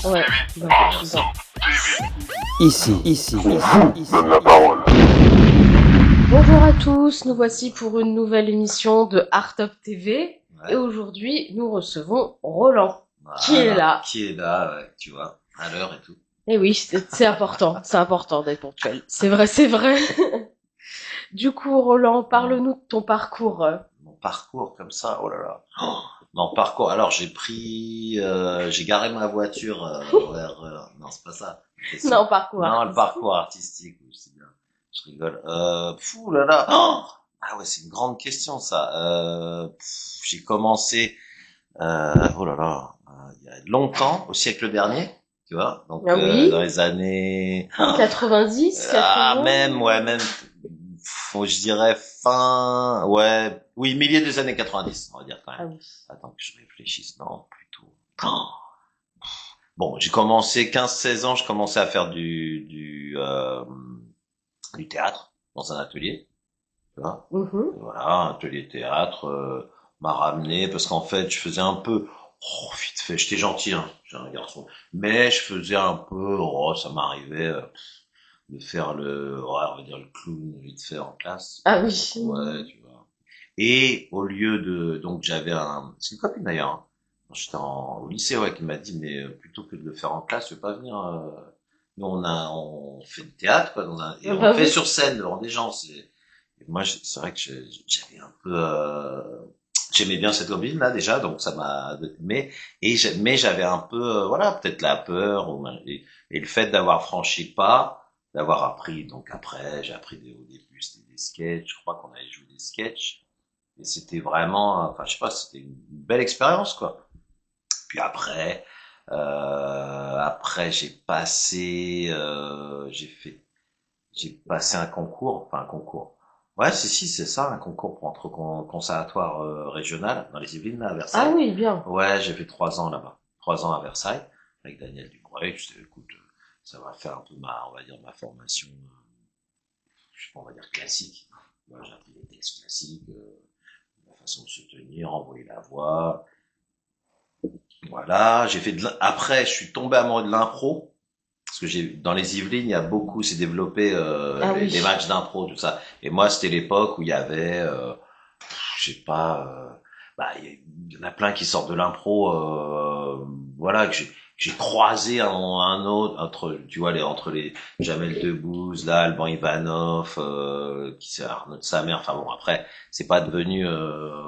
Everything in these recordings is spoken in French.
Ouais, Ici. Donne la parole. Bonjour à tous, nous voici pour une nouvelle émission de Art Up TV. Ouais. Et aujourd'hui, nous recevons Roland, Voilà, qui est là. Qui est là, ouais, tu vois, à l'heure et tout. Et oui, c'est important, c'est important d'être ponctuel. C'est vrai, c'est vrai. Du coup, Roland, parle-nous de ton parcours. Mon parcours comme ça, oh là là. Oh, mon parcours, alors j'ai garé ma voiture vers... non, c'est pas ça. C'est Non, parcours. Non, le parcours artistique, oui, c'est bien. Je rigole. Fou là là. Oh, ah ouais, c'est une grande question ça. J'ai commencé, oh là là, il y a longtemps, au siècle dernier, tu vois. Donc Ah oui. dans les années 90, 80. même, je dirais milieu des années 90, on va dire quand Ah même. oui. Attends que je réfléchisse, non, plutôt. Oh. Bon, j'ai commencé 15-16 ans, je commençais à faire du théâtre dans un atelier, tu vois. Mhm. Voilà, un atelier théâtre m'a ramené parce qu'en fait, je faisais un peu vite fait, j'étais gentil hein, j'ai un garçon, mais je faisais un peu ça m'arrivait de faire on va dire le clown vite fait en classe. Ah oui. Ouais, tu vois. Et au lieu donc c'est une copine d'ailleurs, hein, quand j'étais au lycée, ouais, qui m'a dit, mais plutôt que de le faire en classe, tu veux pas venir, nous on fait du théâtre, quoi, et on Bah le fait oui. sur scène devant des gens, et moi, c'est vrai que j'avais un peu, j'aimais bien cette copine là déjà, donc ça m'a, mais j'avais un peu, voilà, peut-être la peur, et le fait d'avoir franchi le pas, d'avoir appris, donc après, j'ai appris au début, c'était des sketchs, je crois qu'on avait joué des sketchs, et c'était vraiment, enfin, je sais pas, c'était une belle expérience, quoi. Puis après, j'ai passé un concours, enfin un concours. Ouais, si, c'est ça, un concours pour entre conservatoire régional dans les Yvelines, là, à Ah Versailles. oui, bien. Ouais, j'ai fait 3 ans là-bas, 3 ans à Versailles avec Daniel Dubreuil. Je dis, écoute, ça va faire un peu on va dire ma formation, je sais pas, on va dire classique. Moi, j'ai appris des textes classiques, la façon de se tenir, envoyer la voix. Voilà, après, je suis tombé amoureux de l'impro. Parce que dans les Yvelines, il y a beaucoup, c'est développé Oui. les matchs d'impro, tout ça. Et moi, c'était l'époque où il y avait, je sais pas, il y en a plein qui sortent de l'impro, voilà, que j'ai croisé un autre, tu vois, entre les Jamel Debbouze, là, Alban Ivanov, qui c'est Arnaud de Samer. Enfin bon, après, c'est pas devenu,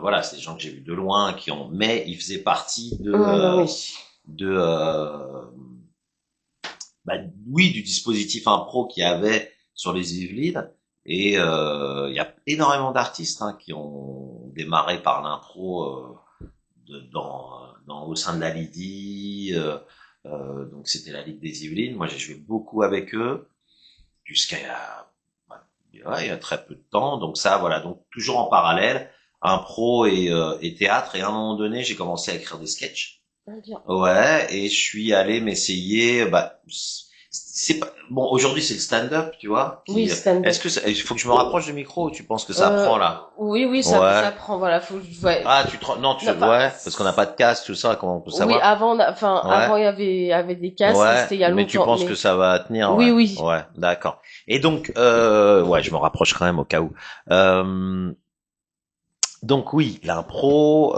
voilà, c'est des gens que j'ai vus de loin, mais ils faisaient partie Oui. de bah, oui, du dispositif impro qu'il y avait sur les Yvelines. Et il y a énormément d'artistes hein, qui ont démarré par l'impro au sein de la Lydie. Donc c'était la Ligue des Yvelines. Moi j'ai joué beaucoup avec eux jusqu'à il y a très peu de temps. Donc ça, voilà. Donc toujours en parallèle, impro et théâtre. Et à un moment donné, j'ai commencé à écrire des sketchs. Bien. Ouais, et je suis allé m'essayer. C'est pas bon. Aujourd'hui, c'est le stand-up, tu vois. Oui, stand-up. Est-ce que il faut que je me rapproche du micro ou tu penses que ça prend là? Oui, Ouais. ça prend, voilà, ouais. Ah, non, Non, pas- ouais, parce qu'on n'a pas de casque, tout ça, comment on peut Oui, savoir? avant, il y avait des casques, mais Ouais, c'était il y a longtemps. mais tu penses que ça va tenir? Oui, Ouais. oui. Ouais, d'accord. Et donc, ouais, je me rapproche quand même au cas où. Donc oui, l'impro,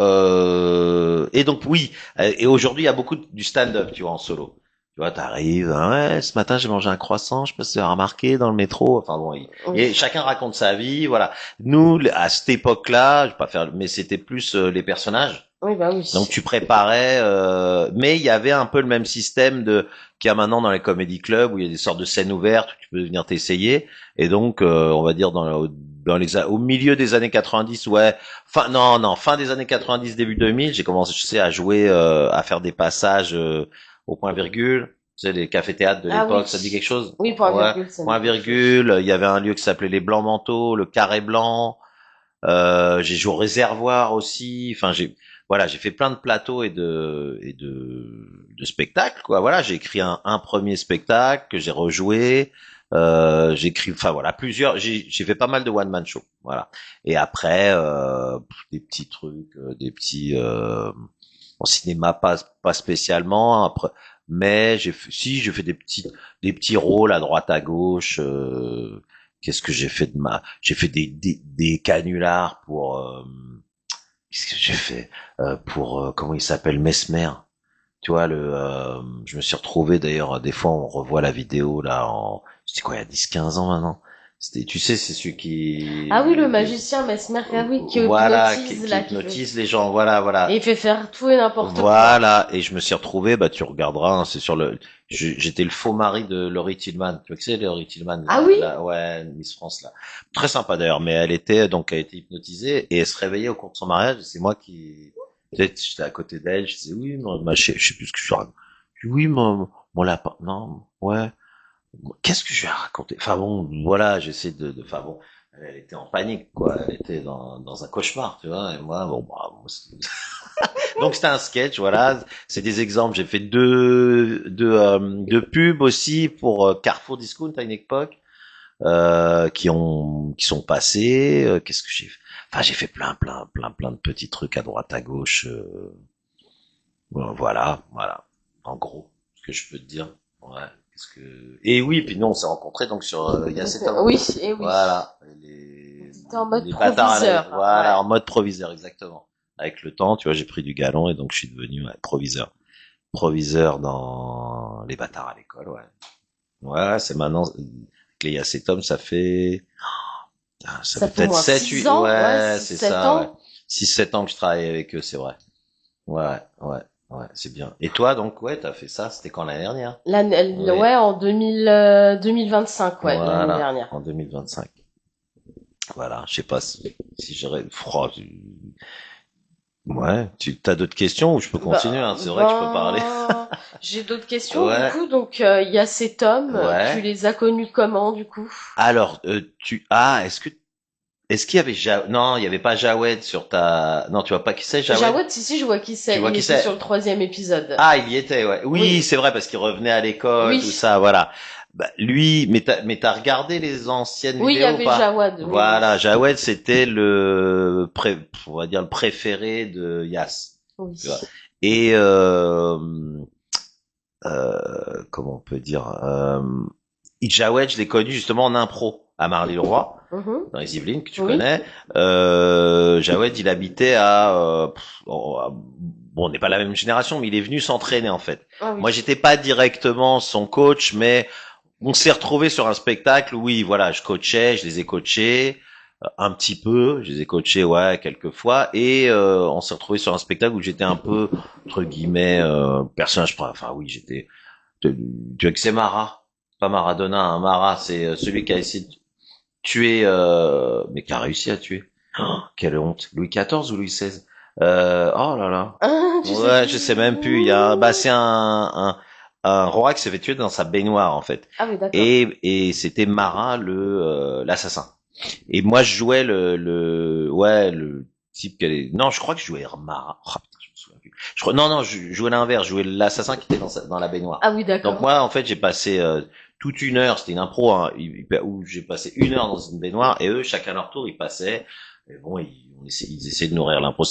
et donc oui, et aujourd'hui il y a beaucoup du stand-up, tu vois, en solo. Tu vois, t'arrives, hein, ouais, ce matin j'ai mangé un croissant, je sais pas si tu as remarqué dans le métro. Enfin bon, Oui. et chacun raconte sa vie, voilà. Nous, à cette époque-là, je vais pas faire, mais c'était plus les personnages. Oui, bah oui. Donc tu préparais, mais il y avait un peu le même système qu'il y a maintenant dans les comédie clubs où il y a des sortes de scènes ouvertes où tu peux venir t'essayer. Et donc, on va dire au milieu des années 90, ouais, fin des années 90, début 2000, j'ai commencé à jouer, à faire des passages au point virgule. Tu sais, les cafés-théâtres de l'époque, oui. ça te dit quelque chose? Oui, point Ouais, virgule, ça me point dit quelque chose. virgule. Il y avait un lieu qui s'appelait les Blancs Manteaux, le Carré Blanc. J'ai joué au Réservoir aussi. Enfin, j'ai fait plein de plateaux et de spectacles, quoi. Voilà, j'ai écrit un premier spectacle que j'ai rejoué. Enfin voilà, j'ai fait pas mal de one man show, voilà. Et après, des petits trucs, en cinéma pas spécialement. Après, Mais j'ai fait des petits rôles à droite à gauche. Qu'est-ce que j'ai fait j'ai fait des canulars pour, qu'est-ce que j'ai fait pour comment il s'appelle, Mesmer. Tu vois je me suis retrouvé d'ailleurs, des fois on revoit la vidéo là c'était quoi, il y a 10-15 ans maintenant. C'était, tu sais, c'est celui Ah oui, le qui magicien Mesmer, ah oui, qui voilà, hypnotise, qui là, qui fait... hypnotise les gens, voilà, Et voilà. il fait faire tout et n'importe quoi. Voilà, et je me suis retrouvé, bah tu regarderas, hein, c'est sur j'étais le faux mari de Laurie Tillman. Tu vois que c'est Laurie Tillman, Ah oui? ouais, Miss France là. Très sympa d'ailleurs, mais elle a été hypnotisée et elle se réveillait au cours de son mariage. Et c'est moi qui, peut-être j'étais à côté d'elle, je disais oui, je sais plus ce que je raconte. Je dis, oui, mon lapin, non, ouais. Qu'est-ce que je vais raconter? Enfin bon, voilà, j'essaie enfin bon, elle était en panique, quoi. Elle était dans un cauchemar, tu vois. Et moi, bon, bah, donc c'était un sketch, voilà. C'est des exemples. J'ai fait deux pubs aussi pour Carrefour Discount à une époque, qui sont passés. Qu'est-ce que j'ai fait? Enfin, j'ai fait plein de petits trucs à droite, à gauche. Voilà. En gros, ce que je peux te dire. Ouais. Et oui, puis nous on s'est rencontrés donc sur il y a 7 ans. Oui, et oui. Voilà, C'était en mode les bâtards proviseur. voilà, Ouais. en mode proviseur exactement. Avec le temps, tu vois, j'ai pris du galon et donc je suis devenu proviseur. Proviseur dans les bâtards à l'école, ouais. Ouais, c'est maintenant avec les Yacetom, ça Ça fait fait au peut-être moins 7 6 8 ans, ouais, ouais, six c'est sept ça, ouais. ans. 6 7 ans que je travaille avec eux, c'est vrai. Ouais, c'est bien. Et toi donc, ouais, t'as fait ça, c'était quand l'année dernière? Oui. Ouais, en 2025, ouais, l'année Voilà, dernière. en 2025. Voilà, je sais pas si j'aurais froid. Ouais, tu as d'autres questions ou je peux continuer, hein, c'est vrai que je peux parler. J'ai d'autres questions, du Ouais, coup. Donc, il y a cet homme, tu ouais. les as connus comment, du coup? Alors, est-ce qu'il y avait non, il y avait pas Jawed sur non, tu vois pas qui c'est Jawed? Jawed, si, je vois qui Tu c'est. vois Il qui était sur le c'est? troisième épisode. Ah, il y était, ouais. Oui, Oui, c'est vrai parce qu'il revenait à l'école, tout oui, ça, voilà. Bah, lui, mais t'as regardé les anciennes oui, il y vidéos ou avait pas? Jawad, oui, oui. Voilà, Jawed, c'était on va dire le préféré de Yas. Tu vois. Oui. Et comment on peut dire, Jawed, je l'ai connu justement en impro à Marly-le-Roi, Mhm. dans les Yvelines que tu Oui. connais. Jawed, il habitait bon, on n'est pas la même génération, mais il est venu s'entraîner en fait. Ah oui. Moi, j'étais pas directement son coach, mais on s'est retrouvé sur un spectacle où, oui, voilà, je coachais, je les ai coachés un petit peu, je les ai coachés, ouais, quelques fois, et on s'est retrouvé sur un spectacle où j'étais un peu entre guillemets personnage. Enfin, oui, tu vois que c'est Marat, pas Maradona, hein, Marat, c'est celui qui a essayé de tuer, mais qui a réussi à tuer. Oh, quelle honte, Louis XIV ou Louis XVI? Oh là là. Ah, tu sais Ouais, je sais même plus. Il y a, bah, plus. c'est un roi qui s'est fait tuer dans sa baignoire, en fait. Ah oui, d'accord. Et c'était Marat, l'assassin. Et moi, je jouais ouais, le type non, je crois que je jouais Marat. Oh, putain, je me souviens plus. Non, je jouais l'inverse. Je jouais l'assassin qui était dans la baignoire. Ah oui, Donc d'accord. moi, en fait, j'ai passé toute une heure. C'était une impro, hein, où j'ai passé une heure dans une baignoire et eux, chacun leur tour, ils passaient. Et bon, ils essayaient de nourrir l'impro.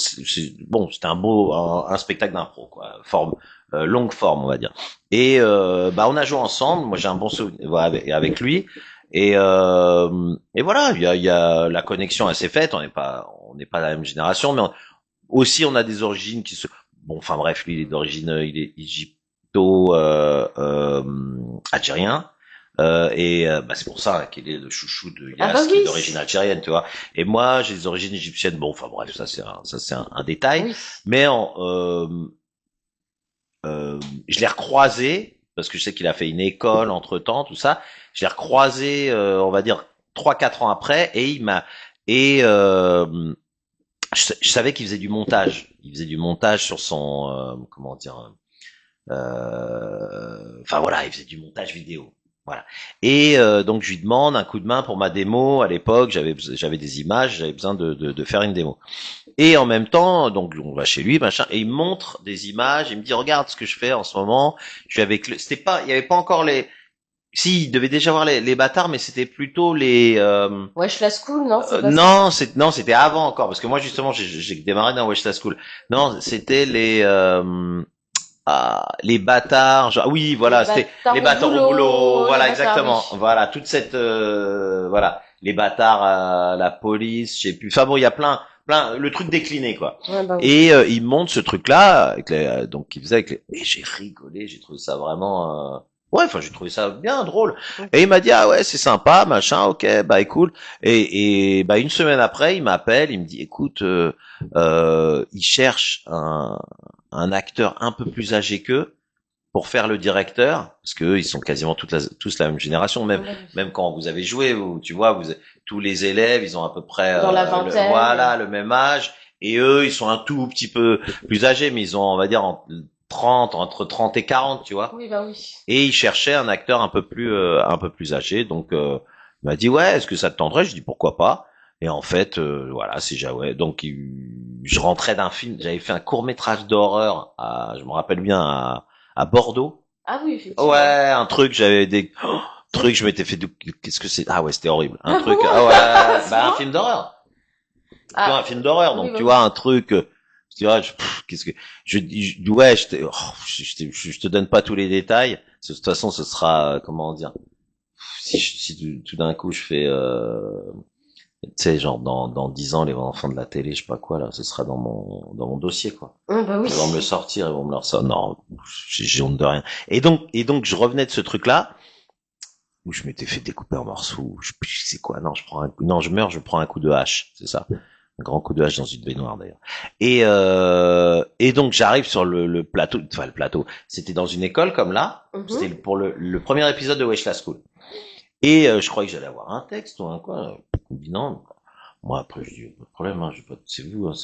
Bon, c'était un spectacle d'impro, quoi. Longue forme, on va dire. Et bah, on a joué ensemble. Moi, j'ai un bon souvenir voilà, avec lui. Et voilà, il y a la connexion assez faite. On n'est pas la même génération, mais aussi on a des origines bon, enfin bref, lui il est d'origine, il est égypto algérien. Bah, c'est pour ça qu'il est le chouchou de Ah bah Yas, qui est oui. d'origine algérienne, tu vois. Et moi, j'ai des origines égyptiennes. Bon, enfin bref, ça c'est un détail. Oui. Mais je l'ai recroisé parce que je sais qu'il a fait une école entre temps, tout ça. Je l'ai recroisé, on va dire 3 4 ans après, et il m'a et je savais qu'il faisait du montage. Il faisait du montage sur son comment dire. Enfin voilà, il faisait du montage vidéo. Voilà. Et donc je lui demande un coup de main pour ma démo. À l'époque, j'avais des images, j'avais besoin de faire une démo. Et en même temps, donc on va chez lui, machin, et il me montre des images. Il me dit regarde ce que je fais en ce moment. Je suis avec c'était pas, il y avait pas encore si, il devait déjà avoir les bâtards, mais c'était plutôt Wesh la school, non, c'est pas ça. non, c'était avant encore, parce que moi justement j'ai démarré dans Wesh la School. Non, c'était les bâtards, genre, oui, Les voilà, c'était les bâtards au boulot, les voilà, bâtards, exactement, oui. voilà, toute cette, voilà, les bâtards, la police, je sais plus, enfin bon, il y a plein, le truc décliné, quoi. Ouais, bah oui. Et il monte ce truc-là, avec donc il faisait avec et j'ai rigolé, j'ai trouvé ça vraiment, ouais, enfin j'ai trouvé ça bien drôle. Et il m'a dit ah ouais c'est sympa, machin, ok, bah écoute. Et bah une semaine après, il m'appelle, il me dit écoute, il cherche un acteur un peu plus âgé qu'eux pour faire le directeur, parce que eux, ils sont quasiment tous la même génération, Ouais, bah oui. même quand vous avez joué, tu vois, tous les élèves, ils ont à peu près, Dans la vingtaine. voilà, le même âge, et eux, ils sont un tout petit peu plus âgés, mais ils ont, on va dire, entre 30 et 40, tu vois. Oui, bah oui. Et ils cherchaient un acteur un peu plus âgé, donc, il m'a dit, ouais, est-ce que ça te tenterait? Je dis, pourquoi pas? Et en fait, voilà, c'est Jaoué. Donc, je rentrais d'un film, j'avais fait un court métrage d'horreur, je me rappelle bien, à Bordeaux. Ah oui, Ouais, effectivement. un truc, j'avais des trucs, je m'étais fait qu'est-ce que c'est? Ah ouais, c'était horrible. Un Ah bon? truc, ah À ouais, ce bah un point? film d'horreur. Tu vois, un Ah, film d'horreur, oui, donc bah tu oui. vois un truc, tu vois, qu'est-ce que ouais, je te donne pas tous les détails. Parce que de toute façon, ce sera comment dire si tout d'un coup je fais tu sais genre dans 10 ans les enfants de la télé, je sais pas quoi là, ce sera dans mon dossier quoi. Ah bah oui. Ils vont me le sortir, ils vont me le ressortir. Non, j'ai honte de rien. Et donc, je revenais de ce truc-là où je m'étais fait découper en morceaux. Je sais plus c'est quoi. Non, non, je meurs, je prends un coup de hache. C'est ça. Un grand coup de hache dans une baignoire d'ailleurs. Et donc j'arrive sur le plateau, enfin le plateau. C'était dans une école comme là. C'était Mhm. pour le premier épisode de Wesh la School. Et je croyais que j'allais avoir un texte ou un quoi. On me dit non. Moi après je dis pas de problème, hein, c'est vous, hein,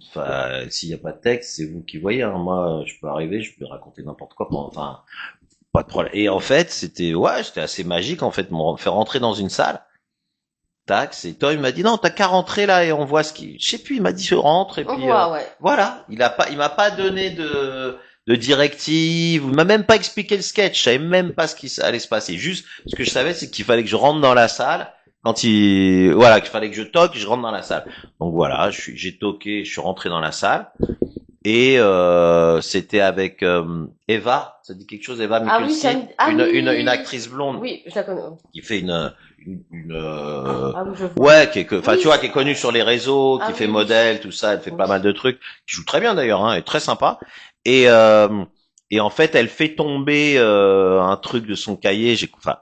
enfin, s'il n'y a pas de texte, c'est vous qui voyez. Hein. Moi, je peux arriver, je peux raconter n'importe quoi. Enfin, pas de problème. Et en fait, c'était assez magique. En fait, m'ont fait rentrer dans une salle. Tac, c'est toi. Il m'a dit non, t'as qu'à rentrer là et on voit ce qui. Je sais plus. Il m'a dit je rentre et On puis voit, ouais. voilà. Il m'a pas donné de directive. Il m'a même pas expliqué le sketch. Je savais même pas ce qui allait se passer. Juste ce que je savais, c'est qu'il fallait que je rentre dans la salle. Voilà, qu'il fallait que je toque, je rentre dans la salle. Donc voilà, j'ai toqué, je suis rentré dans la salle. Et c'était avec Eva, ça dit quelque chose, Eva Ah oui, Mikulski, ah une oui. actrice blonde Oui, je la connais. qui fait Ah oui, je vois. ouais, enfin Oui, tu vois, qui est connue sur les réseaux, ah qui fait oui, oui. modèle, tout ça, elle fait pas Oui. mal de trucs, qui joue très bien d'ailleurs, hein, elle est très sympa. Et et en fait, elle fait tomber un truc de son cahier. Enfin,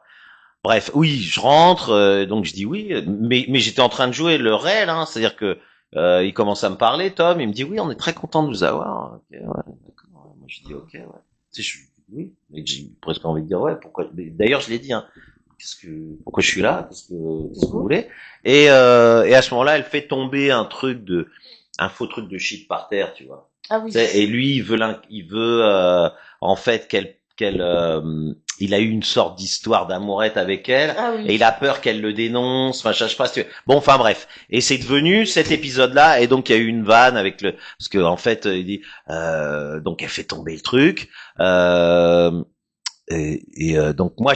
bref, oui, je rentre, donc je dis oui, mais j'étais en train de jouer le réel, hein, c'est-à-dire que il commence à me parler, Tom, il me dit oui, on est très content de vous avoir. Ok, ouais, d'accord. Moi je dis ok, ouais. Tu sais, oui, mais j'ai presque envie de dire ouais, pourquoi. D'ailleurs, je l'ai dit, hein. Pourquoi je suis là qu'est-ce que vous Mhm. voulez et à ce moment-là, elle fait tomber un faux truc de shit par terre, tu vois. Ah Tu oui. sais, et lui, il veut en fait il a eu une sorte d'histoire d'amourette avec elle Ah et oui. il a peur qu'elle le dénonce. Enfin, je sais pas si bon, enfin bref. Et c'est devenu cet épisode-là et donc il y a eu une vanne avec parce que en fait il dit donc elle fait tomber le truc donc moi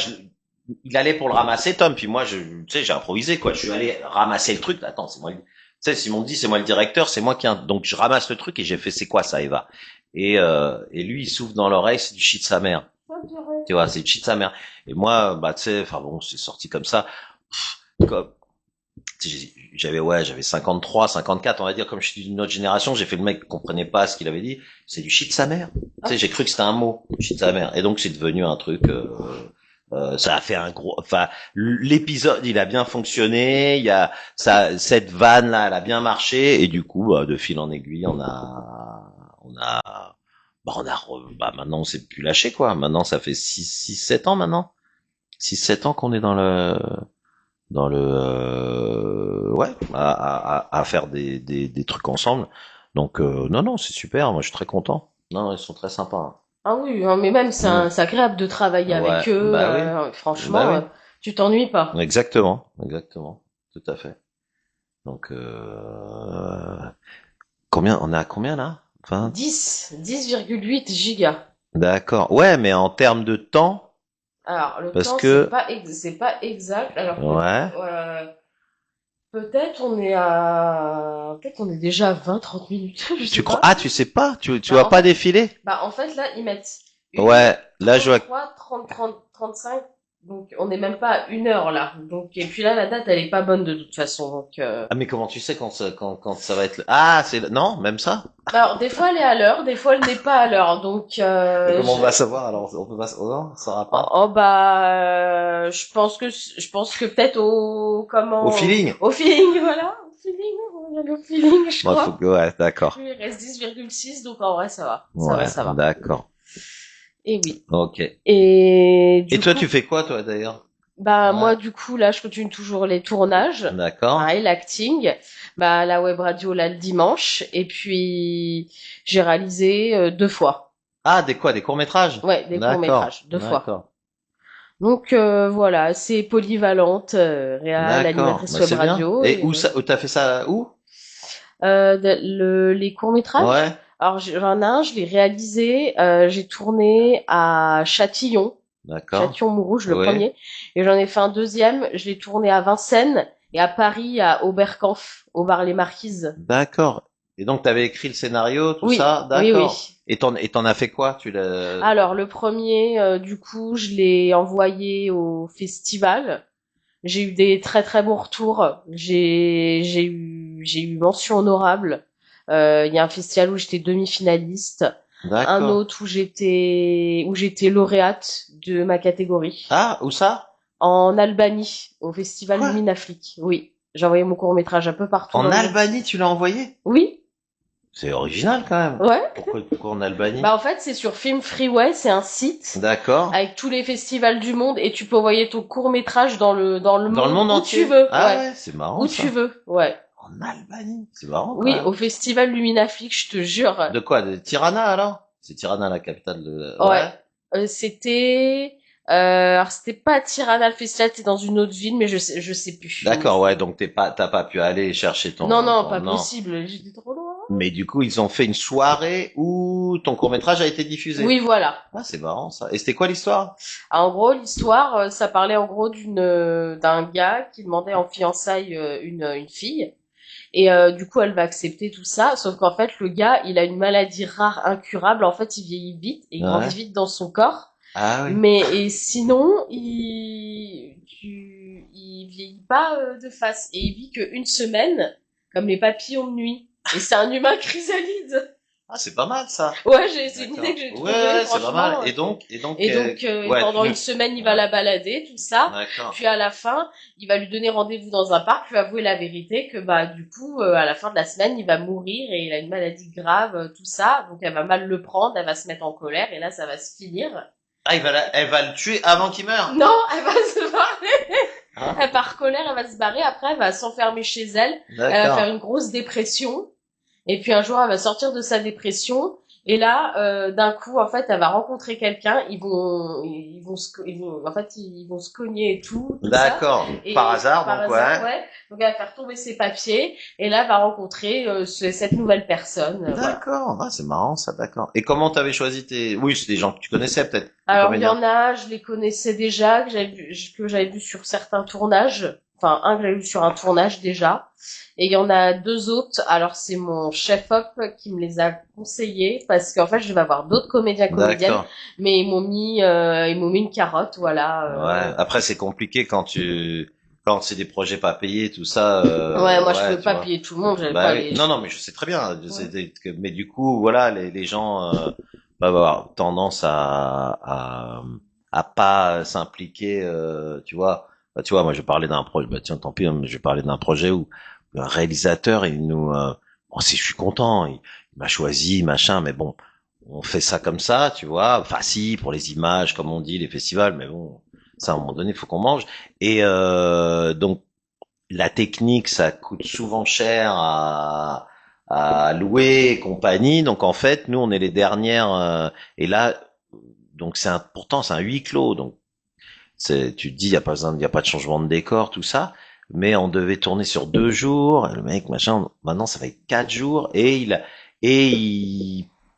il allait pour le ramasser Tom puis moi tu sais j'ai improvisé quoi. Je suis allé ramasser le truc. Attends, c'est moi. Tu sais, Simon dit c'est moi le directeur, c'est moi donc je ramasse le truc et j'ai fait c'est quoi ça Eva et lui il souffle dans l'oreille c'est du shit de sa mère. Ah, purée. Tu vois, c'est le shit de sa mère. Et moi, bah, tu sais, enfin bon, c'est sorti comme ça. Comme, j'avais 53, 54, on va dire, comme je suis d'une autre génération, j'ai fait le mec qui comprenait pas ce qu'il avait dit. C'est du shit de sa mère. Tu Ah, sais, j'ai cru que c'était un mot, shit de sa mère. Et donc, c'est devenu un truc, ça a fait un gros, enfin, l'épisode, il a bien fonctionné, cette vanne là, elle a bien marché, et du coup, de fil en aiguille, maintenant on s'est plus lâché quoi. Maintenant ça fait 7 ans maintenant. 6 7 ans qu'on est ouais, à faire des trucs ensemble. Donc non non, c'est super, moi je suis très content. Non, ils sont très sympas. ah oui, hein, mais même Hein. c'est agréable de travailler Ouais, avec eux. bah oui. Bah Franchement, oui. tu t'ennuies pas. Exactement, exactement. Tout à fait. Donc combien on a combien là? 20. 10,8 gigas. D'accord. Ouais, mais en termes de temps Alors, le parce temps, que c'est pas exact. Alors que, ouais. Peut-être on est déjà à 20-30 minutes, je sais Tu crois? pas. Ah, tu sais pas? Tu Bah, vas en pas fait, défiler? en fait, là, ils mettent une Ouais, là je vois. 33, 30, 30, 35. Donc, on n'est même pas à 1 heure, là. Donc, et puis là, la date, elle est pas bonne de toute façon. Donc, Ah, mais comment tu sais quand ça va être Ah, non, même ça? alors, des fois, elle est à l'heure, des fois, elle n'est pas à l'heure. Donc, Et comment on va savoir alors? On peut pas. Oh non, ça saura oh, pas. oh, bah, je pense que peut-être Au feeling? au feeling, voilà, au feeling, on va aller au feeling, je Moi, faut crois. que. Ouais, d'accord. Il reste 10,6, donc en vrai, ça va, ça va, Ouais, ça va. d'accord. Et oui. Ok. Et Et du toi, coup, tu fais quoi, toi, d'ailleurs? bah Ouais. moi du coup là je continue toujours les tournages, D'accord. pareil l'acting, bah la web radio là le dimanche et puis j'ai réalisé 2 fois, Ah, des quoi? Des courts-métrages? ouais des courts D'accord. métrages 2 fois. D'accord. Donc voilà c'est polyvalente, réal, D'accord. animatrice Bah, web c'est bien. radio Et et où ça, où t'as fait ça? Où? les courts métrages. Ouais. Alors j'en ai un, je l'ai réalisé, j'ai tourné à Châtillon. D'accord. Châtillon-Montrouge, le Oui. premier. Et j'en ai fait un deuxième. Je l'ai tourné à Vincennes et à Paris, à Oberkampf, au bar Les Marquises. D'accord. Et donc, t'avais écrit le scénario, tout Oui, ça? oui, D'accord. oui. Et t'en as fait quoi? Tu l'as... Alors, le premier, du coup, je l'ai envoyé au festival. J'ai eu des très très bons retours. J'ai eu mention honorable. Il y a un festival où j'étais demi-finaliste, un D'accord. autre où j'étais lauréate de ma catégorie. Ah, où ça? En Albanie, au festival Quoi? Luminafrique. Oui, j'ai envoyé mon court-métrage un peu partout En dans le monde. Albanie, tu l'as envoyé? Oui, C'est original, quand même. ouais. Pourquoi en Albanie? Bah en fait, c'est sur Film Freeway, c'est un site D'accord. avec tous les festivals du monde et tu peux envoyer ton court-métrage dans le Dans le monde monde où tu entier? veux. Ah Ouais, ouais, c'est marrant, où tu ça. veux. Ouais. En Albanie. C'est marrant, quand Oui, même. au festival Luminafrique, je te jure. De quoi? De Tirana, alors? C'est Tirana, la capitale de... Ouais. Ouais. Alors c'était pas à Tirana le festival, c'était dans une autre ville, mais je sais plus. D'accord, ouais, donc t'as pas pu aller chercher Non, non, ton, pas non. possible, j'étais trop loin. Mais du coup, ils ont fait une soirée où ton court-métrage a été diffusé. Oui, voilà. Ah, c'est marrant, ça. Et c'était quoi l'histoire? Ah, en gros, l'histoire, ça parlait en gros d'un gars qui demandait en fiançailles une fille. Et du coup, elle va accepter tout ça. Sauf qu'en fait, le gars, il a une maladie rare, incurable. En fait, il vieillit vite et il grandit Ouais. vite dans son corps. Ah oui. Mais et sinon, il vieillit pas de face. Et il vit qu'une semaine, comme les papillons de nuit. Et c'est un humain chrysalide. Ah, c'est pas mal, ça. Ouais, c'est une idée D'accord. que j'ai Ouais, trouvée, ouais, c'est pas mal. franchement. Et donc, Et donc, ouais, pendant une semaine, il va ouais. la balader, tout ça. D'accord. Puis à la fin, il va lui donner rendez-vous dans un parc, lui avouer la vérité que bah du coup, à la fin de la semaine, il va mourir et il a une maladie grave, tout ça. Donc elle va mal le prendre, elle va se mettre en colère et là, ça va se finir. Ah, elle va le tuer avant qu'il meure. Non, elle va se barrer. Hein? Elle part colère, elle va se barrer. Après, elle va s'enfermer chez elle. Elle va faire D'accord. une grosse dépression. Et puis un jour, elle va sortir de sa dépression. Et là, d'un coup, en fait, elle va rencontrer quelqu'un. En fait, ils vont se cogner et tout ça. D'accord. Et Par hasard, par donc, hasard, ouais. ouais. Donc, elle va faire tomber ses papiers. Et là, elle va rencontrer cette nouvelle personne. Voilà. D'accord. Ah, c'est marrant, ça, d'accord. Et comment t'avais choisi tes... Oui, c'est des gens que tu connaissais, peut-être, les Alors, il y comédiens. en a, je les connaissais déjà, que j'avais vu sur certains tournages. Enfin, un que j'avais vu sur un tournage déjà. Et il y en a deux autres. Alors, c'est mon chef-op qui me les a conseillés parce qu'en fait, je vais avoir d'autres comédiens, comédiennes, D'accord. mais ils m'ont mis une carotte, voilà. Ouais. Après, c'est compliqué quand c'est des projets pas payés, tout ça, Ouais, moi, je ouais, pouvais tu pas vois. payer tout le monde, j'avais Bah pas oui. les. Non, non, mais je sais très bien. Ouais. Mais du coup, voilà, les gens peuvent avoir tendance à pas s'impliquer, tu vois. Bah, tu vois, moi, je parlais d'un projet. Bah tiens, tant pis, hein, mais je parlais d'un projet où un réalisateur, bon, si je suis content, il m'a choisi, machin, mais bon, on fait ça comme ça, tu vois. Enfin, si, pour les images, comme on dit, les festivals, mais bon, ça, à un moment donné, il faut qu'on mange. Et donc la technique, ça coûte souvent cher à louer et compagnie. Donc en fait, nous, on est les dernières. Et là, donc pourtant c'est un huis clos. Donc tu te dis, il y a pas besoin, il y a pas de changement de décor, tout ça. Mais on devait tourner sur 2 jours. Et le mec, machin, maintenant ça va être 4 jours.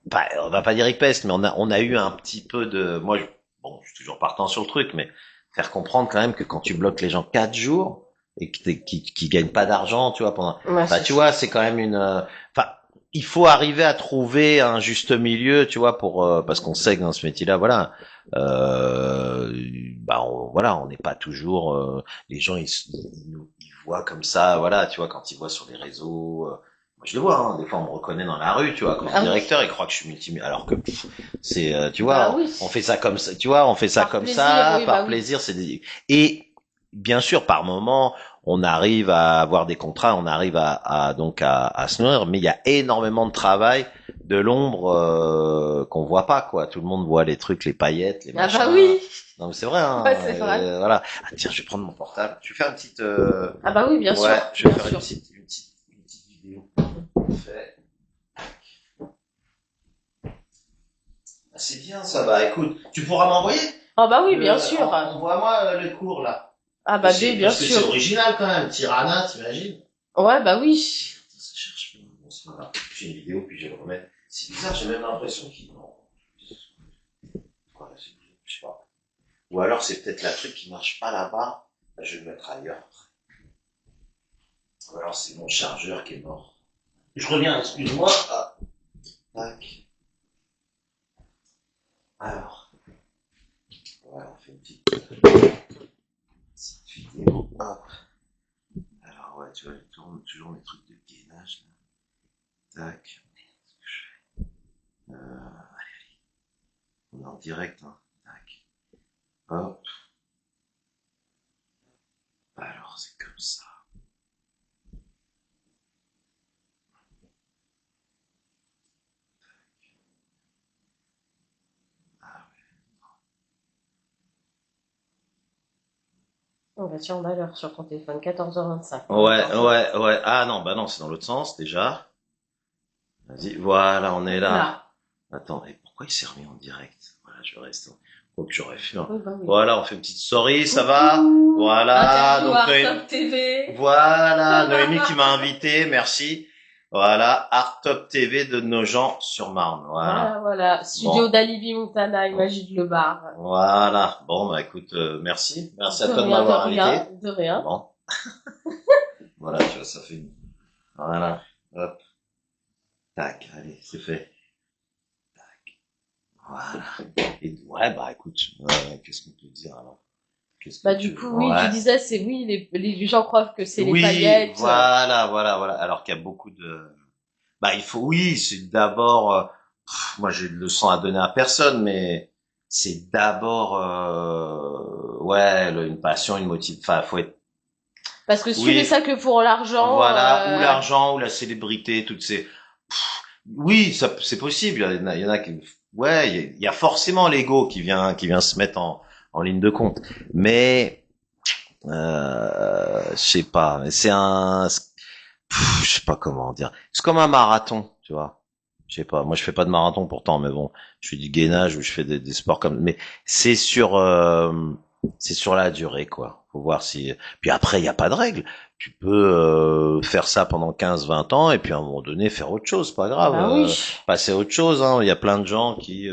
Bah, on va pas dire il peste, mais on a eu un petit peu de. Moi, bon, je suis toujours partant sur le truc, mais faire comprendre quand même que quand tu bloques les gens 4 jours et qui gagnent pas d'argent, tu vois, pendant. Ouais, Bah, c'est tu chaud. vois, c'est quand même enfin, il faut arriver à trouver un juste milieu, tu vois, parce qu'on sait que dans ce métier-là, voilà, euh, bah, voilà, on n'est pas toujours, les gens, ils voient comme ça, voilà, tu vois, quand ils voient sur les réseaux. Moi, je le vois, hein, des fois, on me reconnaît dans la rue, tu vois, quand je suis Ah oui. directeur, ils croient que je suis multimillionnaire, alors que tu Bah vois, oui. on fait ça comme ça, tu vois, on fait ça Par comme plaisir, ça, oui, par bah oui. plaisir, et bien sûr, par moment, on arrive à avoir des contrats, on arrive donc à se nourrir, mais il y a énormément de travail de l'ombre qu'on voit pas, quoi. Tout le monde voit les trucs, les paillettes, les Ah machins. bah oui. Non, mais c'est vrai, hein, Ouais, c'est vrai. voilà. Ah, tiens, je vais prendre mon portable. Je vais faire une petite, Ah bah oui, bien sûr, ouais, je vais bien faire sûr. une petite vidéo. Fait. Ah, c'est bien ça, bah écoute, tu pourras m'envoyer Ah bah oui, bien sûr. envoie-moi le cours là. Ah bah bien Parce que c'est sûr. original quand même, Tirana, t'imagines? Ouais, bah oui. Ça cherche pas. Bon, c'est pas grave. J'ai une vidéo puis je vais le remettre. C'est bizarre, j'ai même l'impression qu'il. Non. Voilà, je sais pas. Ou alors c'est peut-être la truc qui marche pas là-bas. Là, je vais le mettre ailleurs. Ou alors c'est mon chargeur qui est mort. Je reviens, excuse-moi. Ah, tac. Alors, voilà, on fait une petite vidéo. Hop. Alors ouais, tu vois, il tourne toujours mes trucs de gainage. Là. Tac. On est en direct, hein. Tac. Hop. Alors c'est comme ça. Ah, On va tiens, on a l'heure sur ton téléphone, 14h25. ouais, ouais, ouais. Ah non, bah non, c'est dans l'autre sens déjà. Vas-y, voilà, on est là. Là. Attends, et pourquoi il s'est remis en direct? Voilà, je reste. Quoi que j'aurais fait. Oui, bah oui. Voilà, on fait une petite story, ça va? Coucou. Voilà, Interview donc Art Top TV. voilà, Noémie qui m'a invité, merci. Voilà, Art Top TV de Nogent-sur-Marne. Voilà. Voilà. Studio Bon, d'Alibi Montana, Imagine le bar. voilà. Bon, bah écoute, merci. Merci à De toi de rien, de m'avoir invité. rien, de rien. Bon, voilà, tu vois, ça fait une. Voilà. Hop, tac, allez, c'est fait. Voilà. Et ouais, bah écoute, qu'est-ce qu'on peut dire alors? Qu'est-ce que Bah tu du veux? coup, oui, tu Ouais. disais, c'est oui, les gens croient que c'est les Oui, paillettes. voilà, voilà, voilà. Alors qu'il y a beaucoup de. Bah il faut, oui, c'est d'abord. Moi j'ai de leçons à donner à personne, mais c'est d'abord, ouais, une passion, une motive. Enfin, faut être. Parce que si tu fais Oui, ça que pour l'argent, voilà, ou l'argent, ou la célébrité, toutes ces. Oui, ça, c'est possible. Il y en a qui, ouais, il y a forcément l'ego qui vient se mettre en ligne de compte. Mais, je sais pas. Mais je sais pas comment dire. C'est comme un marathon, tu vois. Je sais pas. Moi, je fais pas de marathon pourtant, mais bon, je fais du gainage ou je fais des sports comme. Mais c'est sur, euh, c'est sur la durée, quoi. Faut voir si. Puis après, il y a pas de règle. Tu peux faire ça pendant 15, 20 ans et puis à un moment donné faire autre chose, pas grave. bah oui. Passer à autre chose. Hein. Il y a plein de gens qui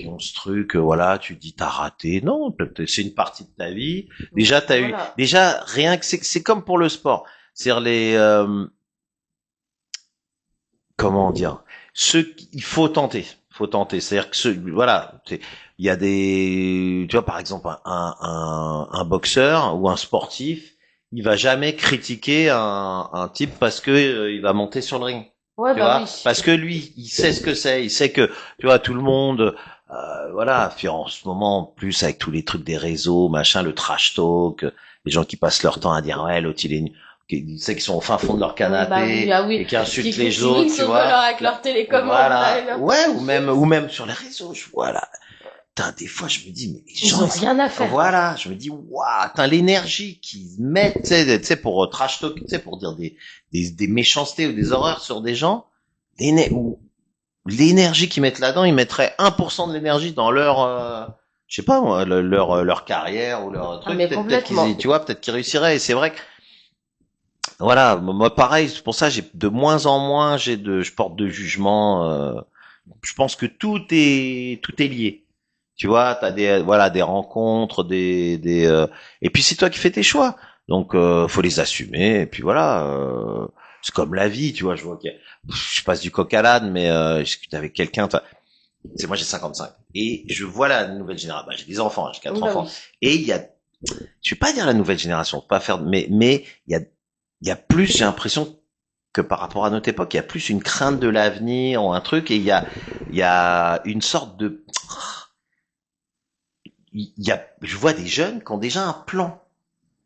ont ce truc. Voilà, tu dis t'as raté. Non, peut-être c'est une partie de ta vie. Déjà, Voilà. déjà rien que c'est comme pour le sport. C'est-à-dire comment dire, il faut tenter. C'est-à-dire que voilà, il y a tu vois, par exemple, un boxeur ou un sportif, il va jamais critiquer un type parce que il va monter sur le ring. Ouais, Tu bah vois, oui. parce que lui, il sait ce que c'est, il sait que, tu vois, tout le monde, voilà, puis en ce moment, en plus avec tous les trucs des réseaux, machin, le trash talk, les gens qui passent leur temps à dire ouais, l'autre il est, tu sais, qui sont au fin fond de leur Oui, bah oui, canapé ah oui. et qui Qui insultent les critiquent, oui, autres, ils tu sont voleurs vois. avec leur télécommande, là, et Voilà, leur ouais, truc. ou même sur les réseaux, je vois là. Putain, des fois, je me dis, mais les Ils gens, ont rien à faire. voilà, je me dis, waouh, putain, l'énergie qu'ils mettent, tu sais, pour trash talk, tu sais, pour dire des méchancetés ou des horreurs sur des gens, ou l'énergie qu'ils mettent là-dedans, ils mettraient 1% de l'énergie dans leur, je sais pas moi, leur carrière ou leur Ah, truc, mais peut-être complètement. tu vois, peut-être qu'ils réussiraient. Et c'est vrai que, voilà, moi pareil, c'est pour ça j'ai de moins en moins, je porte de jugement. Je pense que tout est lié. Tu vois, t'as des voilà des rencontres, et puis c'est toi qui fais tes choix. Donc faut les assumer et puis voilà. C'est comme la vie, tu vois. Je vois que je passe du coq à l'âne, mais je discute avec quelqu'un. C'est moi j'ai 55 et je vois la nouvelle génération. Bah, j'ai des enfants, j'ai quatre Bah enfants oui. et il y a, je vais pas dire la nouvelle génération, pas faire, mais il y a plus, j'ai l'impression que par rapport à notre époque, il y a plus une crainte de l'avenir ou un truc et il y a une sorte de, je vois des jeunes qui ont déjà un plan.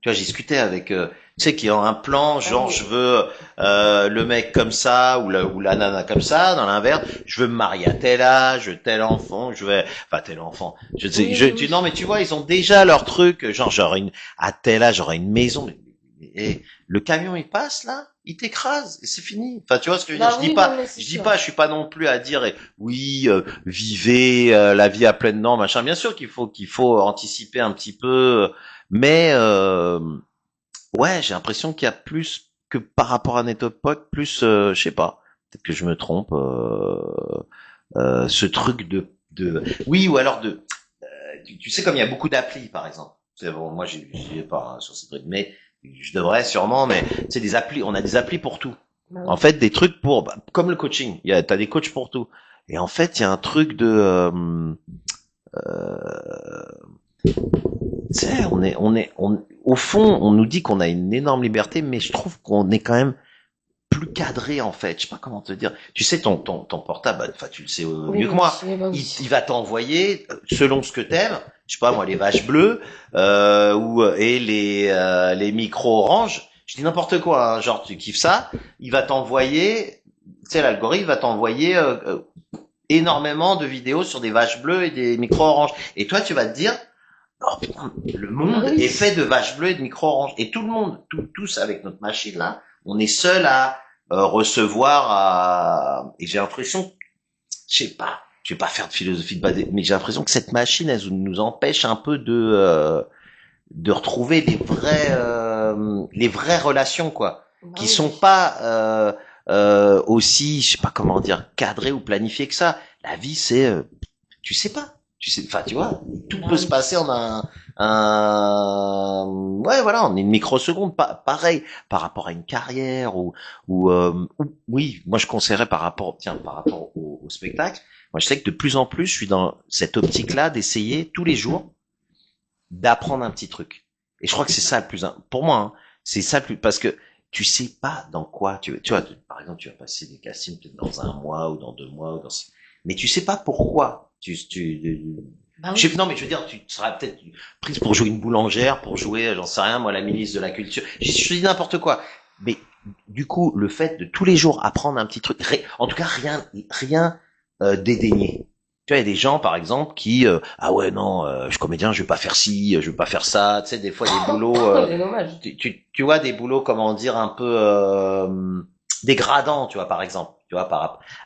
Tu vois, j'ai discuté avec, tu sais, qui ont un plan, Ah genre oui. je veux le mec comme ça ou la nana comme ça. Dans l'inverse, je veux me marier à tel âge, tel enfant, enfin tel enfant. Je sais, Oui, oui, non oui. mais tu vois, ils ont déjà leur truc, genre à tel âge j'aurai une maison. Et le camion il passe là, il t'écrase et c'est fini. Enfin, tu vois ce que je veux dire. Bah oui, non, mais c'est Je dis pas, sûr. je suis pas non plus à dire oui, vivez la vie à pleines dents, machin. Bien sûr qu'il faut anticiper un petit peu, mais ouais, j'ai l'impression qu'il y a plus que par rapport à notre époque, plus, je sais pas, peut-être que je me trompe, ce truc oui, ou alors tu sais comme il y a beaucoup d'applis, par exemple. C'est bon, moi j'y ai pas hein, sur ces trucs, mais je devrais sûrement, mais c'est des applis, on a des applis pour tout. Bah En oui. fait, des trucs comme le coaching, t'as des coachs pour tout. Et en fait, il y a un truc de, tu sais, au fond, on nous dit qu'on a une énorme liberté, mais je trouve qu'on est quand même plus cadré en fait. Je sais pas comment te dire. Tu sais, ton portable, enfin, tu le sais mieux que Oui, moi. bah Il oui. va t'envoyer selon ce que t'aimes. Je sais pas moi, les vaches bleues et les micros oranges. Je dis n'importe quoi. Hein, genre, tu kiffes ça, il va t'envoyer. Tu sais, l'algorithme va t'envoyer énormément de vidéos sur des vaches bleues et des micros oranges. Et toi, tu vas te dire oh putain, le Bah monde oui. est fait de vaches bleues et de micro-oranges. Et tout le monde, tous avec notre machine là, on est seul à recevoir. Et j'ai l'impression, je vais pas faire de philosophie de base, mais j'ai l'impression que cette machine, elle nous empêche un peu de retrouver les vraies relations quoi, Bah qui sont oui. pas aussi, je sais pas comment dire, cadrées ou planifiées que ça. La vie, c'est tu sais pas. Tu sais, enfin, tu vois, tout Bah peut se oui. passer en ouais, voilà, en une microseconde. Pareil, par rapport à une carrière oui, moi je conseillerais par rapport au spectacle. Moi, je sais que de plus en plus, je suis dans cette optique-là d'essayer tous les jours d'apprendre un petit truc. Et je crois que c'est ça le plus, pour moi, hein, c'est ça le plus, parce que tu sais pas dans quoi tu vois, par exemple, tu vas passer des castings peut-être dans un mois ou dans 2 mois mais tu sais pas pourquoi. Bah oui. Non, mais je veux dire, tu seras peut-être prise pour jouer une boulangère, pour jouer, j'en sais rien, moi, la ministre de la Culture. Je dis n'importe quoi. Mais du coup, le fait de tous les jours apprendre un petit truc, en tout cas, rien dédaigner. Tu vois, il y a des gens, par exemple, qui ah ouais non, je suis comédien, je vais pas faire ci, je vais pas faire ça. Tu sais, des fois des boulots, C'est dommage. tu vois des boulots, comment dire, un peu dégradants, tu vois, par exemple, tu vois,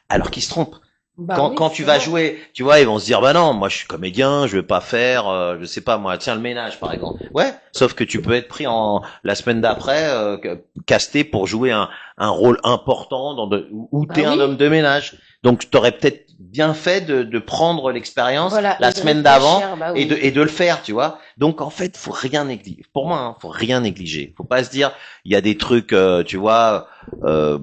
alors qu'ils se trompent Bah quand, oui, quand tu vas sûrement. jouer, tu vois, ils vont se dire, bah non, moi je suis comédien, je vais pas faire, je sais pas moi, tiens le ménage par exemple. Ouais, sauf que tu peux être pris la semaine d'après, casté pour jouer un rôle important où Bah t'es un oui. homme de ménage. Donc t'aurais peut-être bien fait de prendre l'expérience Voilà. la Et de semaine d'avant réfléchir. Bah et de, oui. et de le faire, tu vois. Donc en fait, faut rien négliger. Pour moi, hein, faut rien négliger. Faut pas se dire, il y a des trucs, tu vois. Euh,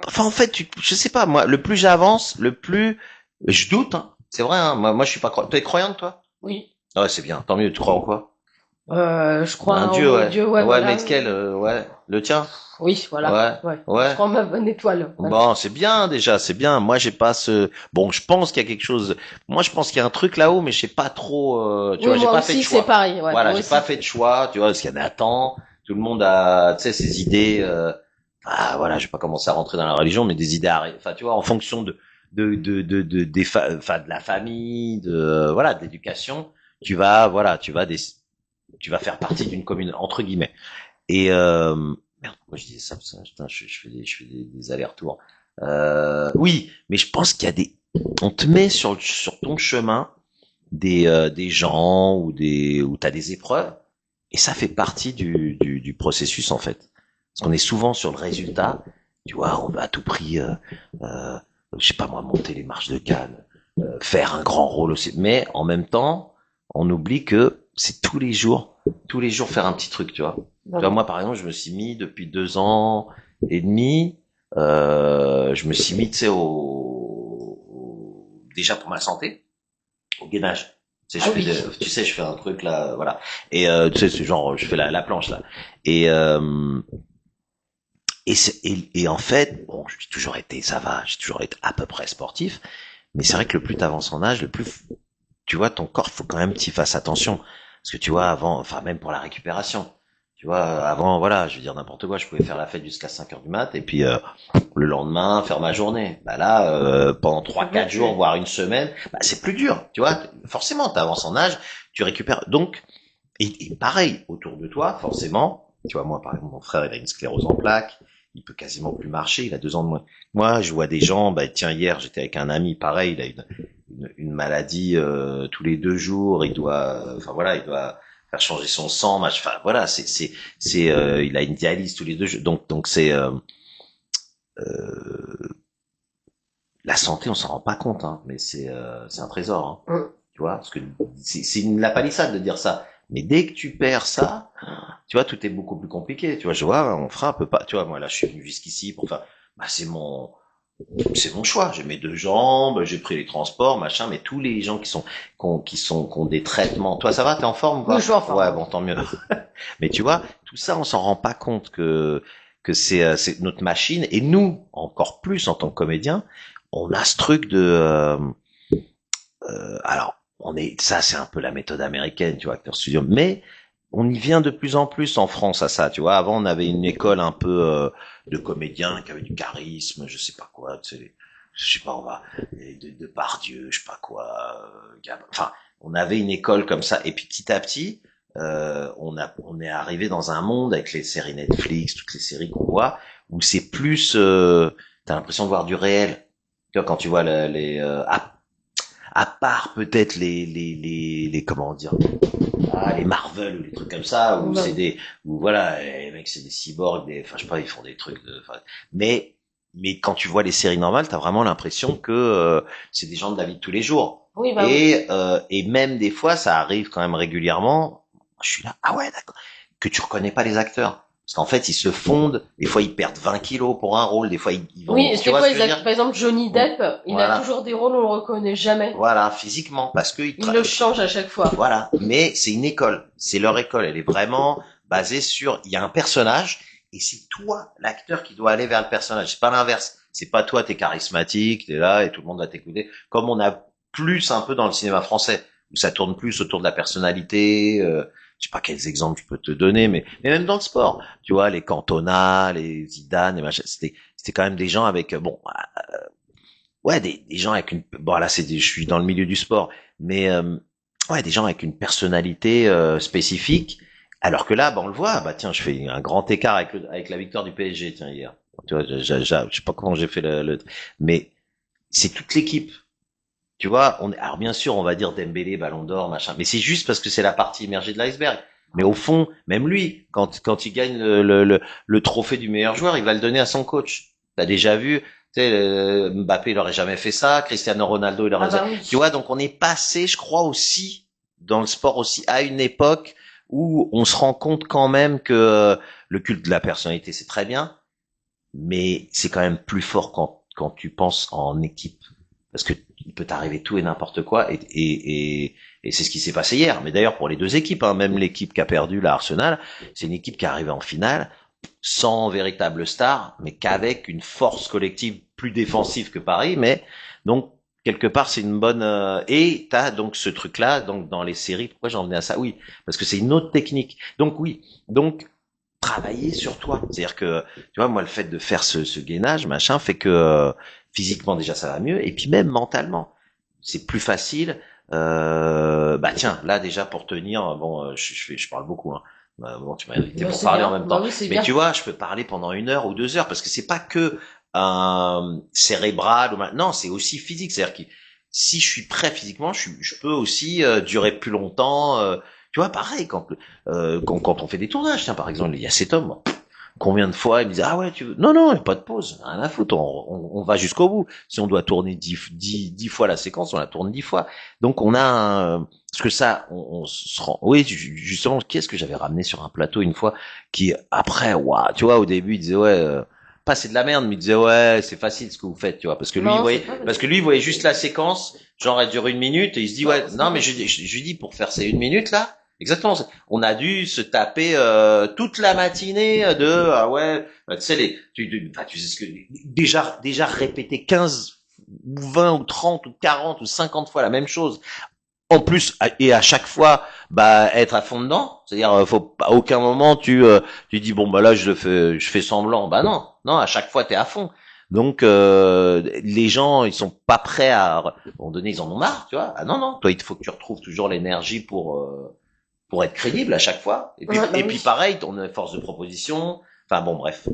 Enfin, en fait, je sais pas, moi, le plus j'avance, le plus je doute. Hein. C'est vrai, hein, moi, je suis pas croyant. Tu es croyante, toi? Oui. Ah ouais, c'est bien. Tant mieux. Tu crois en quoi? Je crois Un en dieu, mon ouais. Dieu. Ouais, Ouais, mais voilà. lequel? Ouais, le tien? Oui, voilà. Ouais, Ouais. Je ouais. crois en ma bonne étoile. Voilà. Bon, c'est bien déjà, c'est bien. Moi, j'ai pas ce. Bon, je pense qu'il y a quelque chose. Moi, je pense qu'il y a un truc là-haut, mais je sais pas trop. Tu Oui, vois, j'ai moi pas fait de aussi, c'est choix. pareil. Ouais, Voilà, moi j'ai pas aussi. fait de choix. Tu vois, parce qu'il y a Nathan. Tout le monde a, tu sais, ses idées. Ah, voilà, je vais pas commencer à rentrer dans la religion, mais des idées. Enfin, tu vois, en fonction enfin, de la famille, voilà, d'éducation, voilà, tu vas faire partie d'une commune entre guillemets. Et merde, pourquoi je disais ça, putain, je fais des allers-retours. Oui, mais je pense qu'il y a on te met sur ton chemin des gens où t'as des épreuves, et ça fait partie du processus en fait. Parce qu'on est souvent sur le résultat. Tu vois, on veut à tout prix, je sais pas moi, monter les marches de Cannes, faire un grand rôle aussi. Mais en même temps, on oublie que c'est tous les jours faire un petit truc, tu vois. Tu vois, Non. moi, par exemple, je me suis mis depuis 2 ans et demi, je me suis mis, tu sais, déjà pour ma santé, au gainage. Tu sais, Ah oui. je fais un truc là, voilà. Et tu sais, c'est genre, je fais la planche là. Et et en fait, bon, j'ai toujours été à peu près sportif, mais c'est vrai que le plus t'avances en âge, le plus, tu vois, ton corps, faut quand même que tu fasses attention. Parce que tu vois, avant, enfin, même pour la récupération. Tu vois, avant, voilà, je veux dire n'importe quoi, je pouvais faire la fête jusqu'à 5 heures du mat, et puis, le lendemain, faire ma journée. Bah là, pendant Tu trois peux quatre jours, plus. voire une semaine, bah, c'est plus dur. Tu vois, forcément, t'avances en âge, tu récupères. Donc, et pareil, autour de toi, forcément, tu vois, moi, par exemple, mon frère, il a une sclérose en plaques, il peut quasiment plus marcher, il a 2 ans de moins. Moi, je vois des gens, bah, tiens, hier, j'étais avec un ami, pareil, il a une maladie, tous les 2 jours, enfin voilà, il doit faire changer son sang, enfin voilà, il a une dialyse tous les 2 jours, donc euh, la santé, on s'en rend pas compte, hein, mais c'est un trésor, hein, Mm. tu vois, parce que c'est la palissade de dire ça. Mais dès que tu perds ça, tu vois, tout est beaucoup plus compliqué. Tu vois, je vois, mon frère peut pas. Tu vois, moi là, je suis venu jusqu'ici pour faire. Bah, c'est mon choix. J'ai mes 2 jambes, j'ai pris les transports, machin. Mais tous les gens qui ont des traitements. Toi, ça va, t'es en forme ou Oui, je pas? suis en Ouais, forme. bon, tant mieux. Mais tu vois, tout ça, on s'en rend pas compte que c'est notre machine. Et nous, encore plus en tant que comédien, on a ce truc de alors, ça, c'est un peu la méthode américaine, tu vois, acteur studio, mais on y vient de plus en plus en France à ça, tu vois. Avant, on avait une école un peu de comédiens qui avaient du charisme, je sais pas quoi, tu sais, je sais pas, de Pardieu, je sais pas quoi, enfin, on avait une école comme ça, et puis petit à petit, on est arrivé dans un monde avec les séries Netflix, toutes les séries qu'on voit, où c'est plus, t'as l'impression de voir du réel. Tu vois, quand tu vois à part peut-être les comment dire, les Marvel ou les trucs comme ça, où c'est Non. où voilà, les mecs c'est des cyborgs, enfin je sais pas, ils font des trucs, mais quand tu vois les séries normales, t'as vraiment l'impression que c'est des gens de la vie de tous les jours. Oui, bah oui. Et même des fois, ça arrive quand même régulièrement. Je suis là, ah ouais, d'accord, que tu reconnais pas les acteurs. Parce qu'en fait, ils se fondent. Des fois, ils perdent 20 kilos pour un rôle. Des fois, ils vont. Oui, Tu des vois fois, ce que je veux dire? par exemple, Johnny Depp, il a Voilà. toujours des rôles où on le reconnaît jamais. Voilà, physiquement, parce que Il le change à chaque fois. voilà. Mais c'est une école, c'est leur école. Elle est vraiment basée sur, il y a un personnage et c'est toi, l'acteur, qui doit aller vers le personnage. C'est pas l'inverse. C'est pas toi, t'es charismatique, t'es là et tout le monde va t'écouter. Comme on a plus un peu dans le cinéma français, où ça tourne plus autour de la personnalité. Je sais pas quels exemples je peux te donner, mais même dans le sport, tu vois, les Cantona, les Zidane, et machin, c'était quand même des gens avec bon, ouais, des gens avec une, bon là je suis dans le milieu du sport, mais ouais, des gens avec une personnalité spécifique. Alors que là, bah, on le voit, bah tiens, je fais un grand écart avec la victoire du PSG, tiens, hier. Tu vois, je sais pas comment j'ai fait mais c'est toute l'équipe. Tu vois, alors bien sûr, on va dire Dembélé, Ballon d'Or, machin, mais c'est juste parce que c'est la partie immergée de l'iceberg. Mais au fond, même lui, quand il gagne le trophée du meilleur joueur, il va le donner à son coach. T'as déjà vu, tu sais, Mbappé, il aurait jamais fait ça, Cristiano Ronaldo, il Ah aurait bah jamais. Tu oui. vois, donc on est passé, je crois aussi, dans le sport aussi, à une époque où on se rend compte quand même que le culte de la personnalité, c'est très bien, mais c'est quand même plus fort quand tu penses en équipe. Parce que il peut t'arriver tout et n'importe quoi, et c'est ce qui s'est passé hier. Mais d'ailleurs, pour les deux équipes, hein, même l'équipe qui a perdu, la Arsenal, c'est une équipe qui est arrivée en finale sans véritable star, mais qu'avec une force collective plus défensive que Paris. Mais donc, quelque part, c'est une bonne... et t'as donc ce truc-là, donc dans les séries, pourquoi j'en venais à ça? Oui, parce que c'est une autre technique. Donc oui, donc travailler sur toi. C'est-à-dire que, tu vois, moi, le fait de faire ce gainage, machin, fait que physiquement, déjà, ça va mieux. Et puis même mentalement, c'est plus facile. Bah tiens, là, déjà, pour tenir, bon, je parle beaucoup, hein. Bon, tu m'as invité Bah pour c'est parler en bien. même Bah temps. oui, c'est Mais bien. tu vois, je peux parler pendant 1 heure ou 2 heures parce que c'est pas que cérébral non, c'est aussi physique. C'est-à-dire que si je suis prêt physiquement, je peux aussi durer plus longtemps. Tu vois, pareil, quand on fait des tournages, tiens, par exemple, il y a cet homme, Combien de fois il me disait ah ouais tu veux non non pas de pause rien à foutre on va jusqu'au bout si on doit tourner 10 fois la séquence on la tourne 10 fois donc on a parce que ça on se rend oui justement qu'est-ce que j'avais ramené sur un plateau une fois qui après waouh tu vois au début il disait ouais pas c'est de la merde mais il disait ouais c'est facile ce que vous faites tu vois Non, parce que lui il voyait juste la séquence genre elle dure 1 minute et il se dit ouais non mais je lui dis pour faire ces 1 minute là. Exactement. On a dû se taper toute la matinée de ah ouais, tu sais tu sais ce que déjà répéter 15 ou 20 ou 30 ou 40 ou 50 fois la même chose. En plus et à chaque fois bah être à fond dedans, c'est-à-dire faut à aucun moment tu dis bon bah là je fais semblant. Bah non, non, à chaque fois tu es à fond. Donc les gens ils sont pas prêts à un moment donné ils en ont marre, tu vois. Ah non non, toi il faut que tu retrouves toujours l'énergie pour être crédible à chaque fois. Et puis pareil, ton force de proposition. Enfin bon, bref,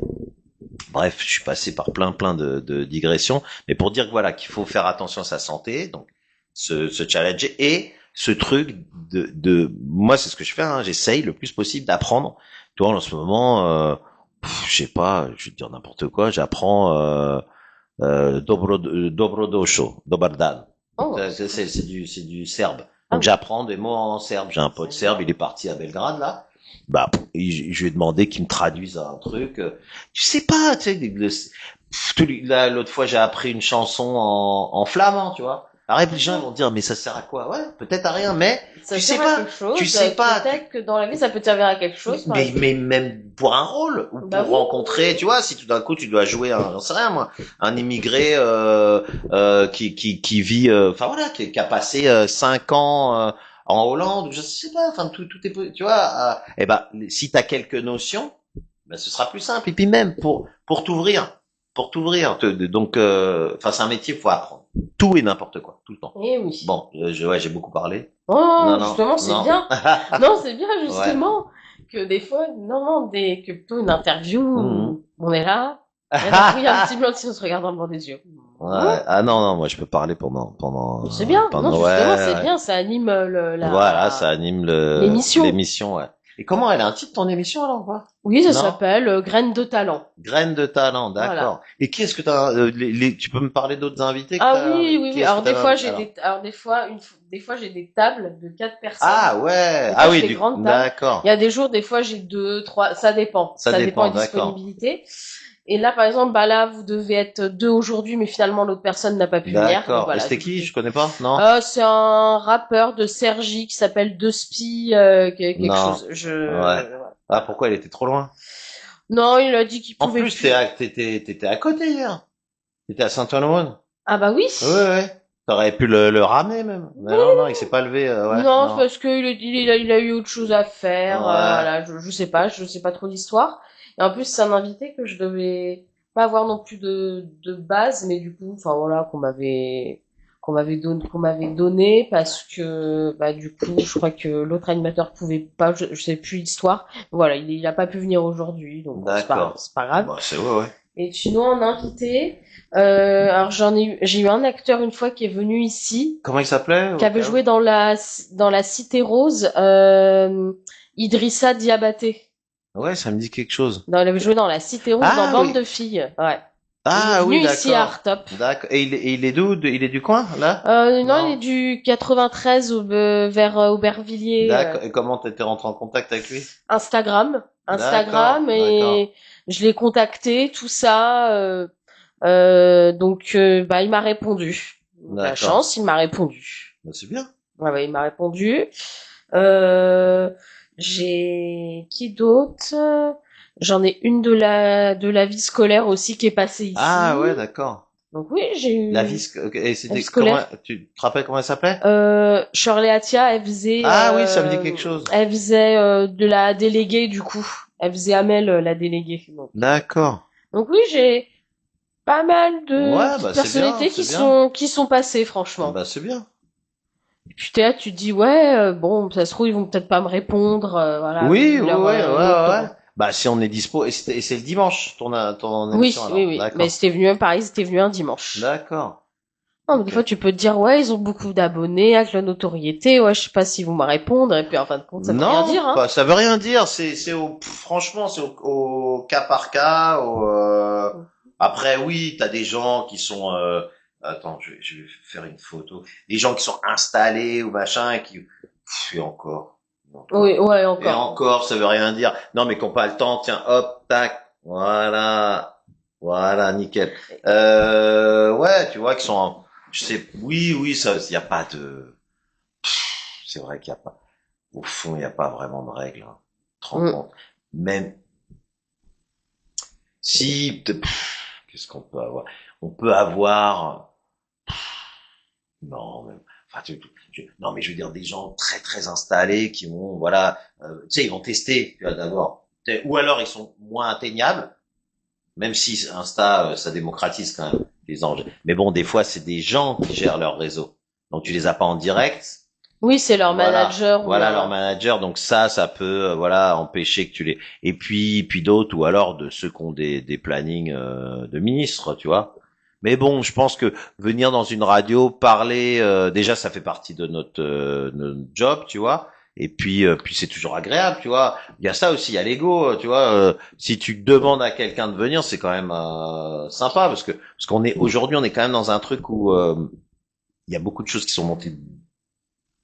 je suis passé par plein de digressions, mais pour dire que voilà qu'il faut faire attention à sa santé, donc se challenger et ce truc de moi c'est ce que je fais, hein, j'essaye le plus possible d'apprendre. Toi en ce moment, je sais pas, je vais te dire n'importe quoi, j'apprends dobrodosho, dobar dan. Oh. C'est du serbe. Donc j'apprends des mots en serbe. J'ai un pote serbe, il est parti à Belgrade là. Bah, je lui ai demandé qu'il me traduise un truc. Je sais pas, tu sais, l'autre fois j'ai appris une chanson en flamand, tu vois. Alors les gens ils vont dire mais ça sert à quoi? Ouais, peut-être à rien, mais ça tu sert sais à pas, quelque chose, tu sais pas. Peut-être que dans la vie ça peut te servir à quelque chose. Mais même pour un rôle ou bah pour rencontrer, tu vois, si tout d'un coup tu dois jouer j'en sais rien moi, un immigré qui vit, enfin voilà, qui a passé 5 ans en Hollande ou je sais pas, enfin tout est, tu vois, et ben si t'as quelques notions, ben ce sera plus simple. Et puis même pour t'ouvrir, donc enfin c'est un métier, faut apprendre tout et n'importe quoi, tout le temps. Eh oui. Bon, ouais, j'ai beaucoup parlé. Oh, Non, justement, c'est non. bien. Non, c'est bien, justement, que des fois, que peu une interview, on est là, et on un petit blanc si on se regarde dans le blanc des yeux. Ouais. Ah non, non, moi je peux parler C'est bien. pendant, Non, justement, c'est ouais. bien, ça anime Voilà, ça anime l'émission, ouais. Et comment elle a un titre ton émission alors, quoi? Oui, ça Non? s'appelle Graines de talent. Graines de talent, d'accord. Voilà. Et qui est-ce que t'as, tu peux me parler d'autres invités que Ah t'as, oui, qui est-ce Alors que des t'as fois, alors? des fois, j'ai des tables de 4 personnes. Ah ouais, Des ah fois, oui, j'ai des grandes tables. d'accord. Il y a des jours, des fois, j'ai 2, 3, ça dépend. Ça dépend dépend, des d'accord. disponibilités. Et là, par exemple, bah là, vous devez être 2 aujourd'hui, mais finalement, l'autre personne n'a pas pu venir. Donc D'accord. Et voilà. c'était qui? Je connais pas, non? C'est un rappeur de Cergy qui s'appelle De Spi, quelque Non. chose. Ouais. Ah, pourquoi elle était trop loin? Non, il a dit qu'il En pouvait plus, plus. t'étais à côté hier. T'étais à Saint-Ouen. Ah bah oui. Ouais, ouais. T'aurais pu le ramener même. Mais non, non, il s'est pas levé. Ouais, Non, non. parce que il a eu autre chose à faire. Ouais. Voilà, je sais pas trop l'histoire. Et en plus, c'est un invité que je devais pas avoir non plus de base, mais du coup, enfin voilà, qu'on m'avait donné parce que bah du coup, je crois que l'autre animateur pouvait pas, je sais plus l'histoire. Voilà, il a pas pu venir aujourd'hui, donc bon, D'accord. c'est pas grave. Bah, c'est ouais. Et sinon, en invité, alors j'ai eu un acteur une fois qui est venu ici, Comment il s'appelait? qui avait joué dans la Cité Rose, Idrissa Diabaté. Ouais, ça me dit quelque chose. Il avait joué dans la Cité Rose dans Bande de filles. Ouais. Il est Ah venu oui, ici à d'accord. Artop. D'accord. Et il est d'où? Il est du coin, là? Non, il est du 93 vers Aubervilliers. D'accord. Et comment t'étais rentré en contact avec lui? Instagram. D'accord. Et je l'ai contacté, tout ça. Donc, bah, il m'a répondu. La chance, il m'a répondu. Bah, c'est bien. Ouais, il m'a répondu. Euh, j'ai qui d'autre? J'en ai une de la vie scolaire aussi qui est passée ici. Ah ouais, d'accord. Donc oui, j'ai eu La vie et c'était scolaire. Tu te rappelles comment elle s'appelait? Shirley Atia, elle faisait Ah oui, ça me dit quelque chose. Elle faisait de la déléguée du coup. Elle faisait Amel la déléguée. D'accord. Donc oui, j'ai pas mal de Ouais, bah, personnalités qui sont passées franchement. Bah c'est bien. Et puis t'es là, tu te dis ouais, bon, ça se trouve ils vont peut-être pas me répondre, voilà. Oui, ouais. Bah si on est dispo et c'est le dimanche ton émission alors. Oui. D'accord. Mais c'était venu pareil, c'était venu un dimanche. D'accord. Non, mais des fois, tu peux te dire, ouais, ils ont beaucoup d'abonnés, avec la notoriété, ouais, je sais pas s'ils vont me répondre, et puis en fin de compte, ça veut rien dire, Non, hein. pas, ça veut rien dire. Franchement, c'est au cas par cas. Après, oui, t'as des gens qui sont, attends, je vais faire une photo. Des gens qui sont installés ou machin, et et encore, Oui, ouais, et encore. encore, ça veut rien dire. Non, mais qu'on pas le temps. Tiens, hop, tac, voilà, nickel. Ouais, tu vois, qui sont, je sais, oui, ça, y a pas de, c'est vrai qu'il y a pas. Au fond, il n'y a pas vraiment de règles. Hein. Tu te rends Mm. compte? Même si, qu'est-ce qu'on peut avoir? On peut avoir, non, même, enfin, non, mais je veux dire des gens très très installés qui vont, voilà, tu sais, ils vont tester tu vois, d'abord, ou alors ils sont moins atteignables, même si Insta, ça démocratise quand même les enjeux. Mais bon, des fois, c'est des gens qui gèrent leur réseau, donc tu les as pas en direct. Oui, c'est leur Voilà, manager ou voilà leur leur... manager. Donc ça peut, voilà, empêcher que tu les. Et puis d'autres, ou alors de ceux qui ont des plannings de ministres, tu vois. Mais bon, je pense que venir dans une radio, parler, déjà, ça fait partie de notre job, tu vois. Et puis c'est toujours agréable, tu vois. Il y a ça aussi, il y a l'ego, tu vois. Si tu demandes à quelqu'un de venir, c'est quand même sympa parce qu'on est aujourd'hui, on est quand même dans un truc où il y a beaucoup de choses qui sont montées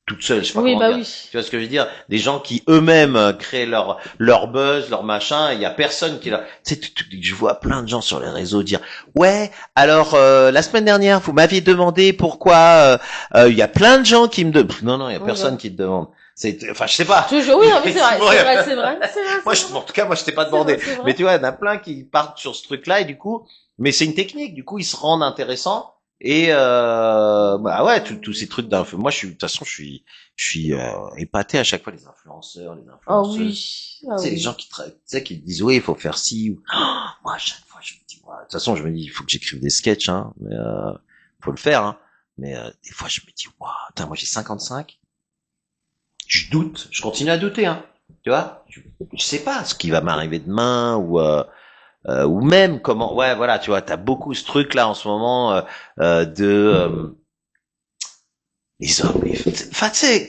toute seule, je sais pas Oui, comment bah dire. oui. Tu vois ce que je veux dire? Des gens qui eux-mêmes créent leur buzz, leur machin, il y a personne qui leur... Tu sais, je vois plein de gens sur les réseaux dire ouais, alors la semaine dernière, vous m'aviez demandé pourquoi il y a plein de gens qui me demandent. Non, il y a Oui, bah. personne qui te demande. Enfin, je sais pas. Toujours, oui, non, mais c'est vrai, Effectivement, c'est vrai, c'est vrai, c'est vrai, moi, c'est vrai, en tout cas, moi, je t'ai pas c'est vrai, demandé. c'est Mais vrai. tu vois, il y en a plein qui partent sur ce truc-là et du coup, mais c'est une technique. Du coup, ils se rendent intéressants. Et bah ouais, tous ces trucs d'info. Moi, de toute façon, je suis épaté à chaque fois les influenceurs, les Ah influenceuses. oui, Tu ah sais, les gens oui. tu sais, qui disent oui, il faut faire ci. Ou... moi, à chaque fois, je me dis, ouais. De toute façon, je me dis, il faut que j'écrive des sketchs, hein. Mais faut le faire, hein. Mais des fois, je me dis, waouh, putain, moi j'ai 55. Je doute, je continue à douter, hein. Tu vois, je sais pas ce qui va m'arriver demain ou même comment. Ouais, voilà, tu vois, t'as beaucoup ce truc là en ce moment de les hommes, enfin, tu sais,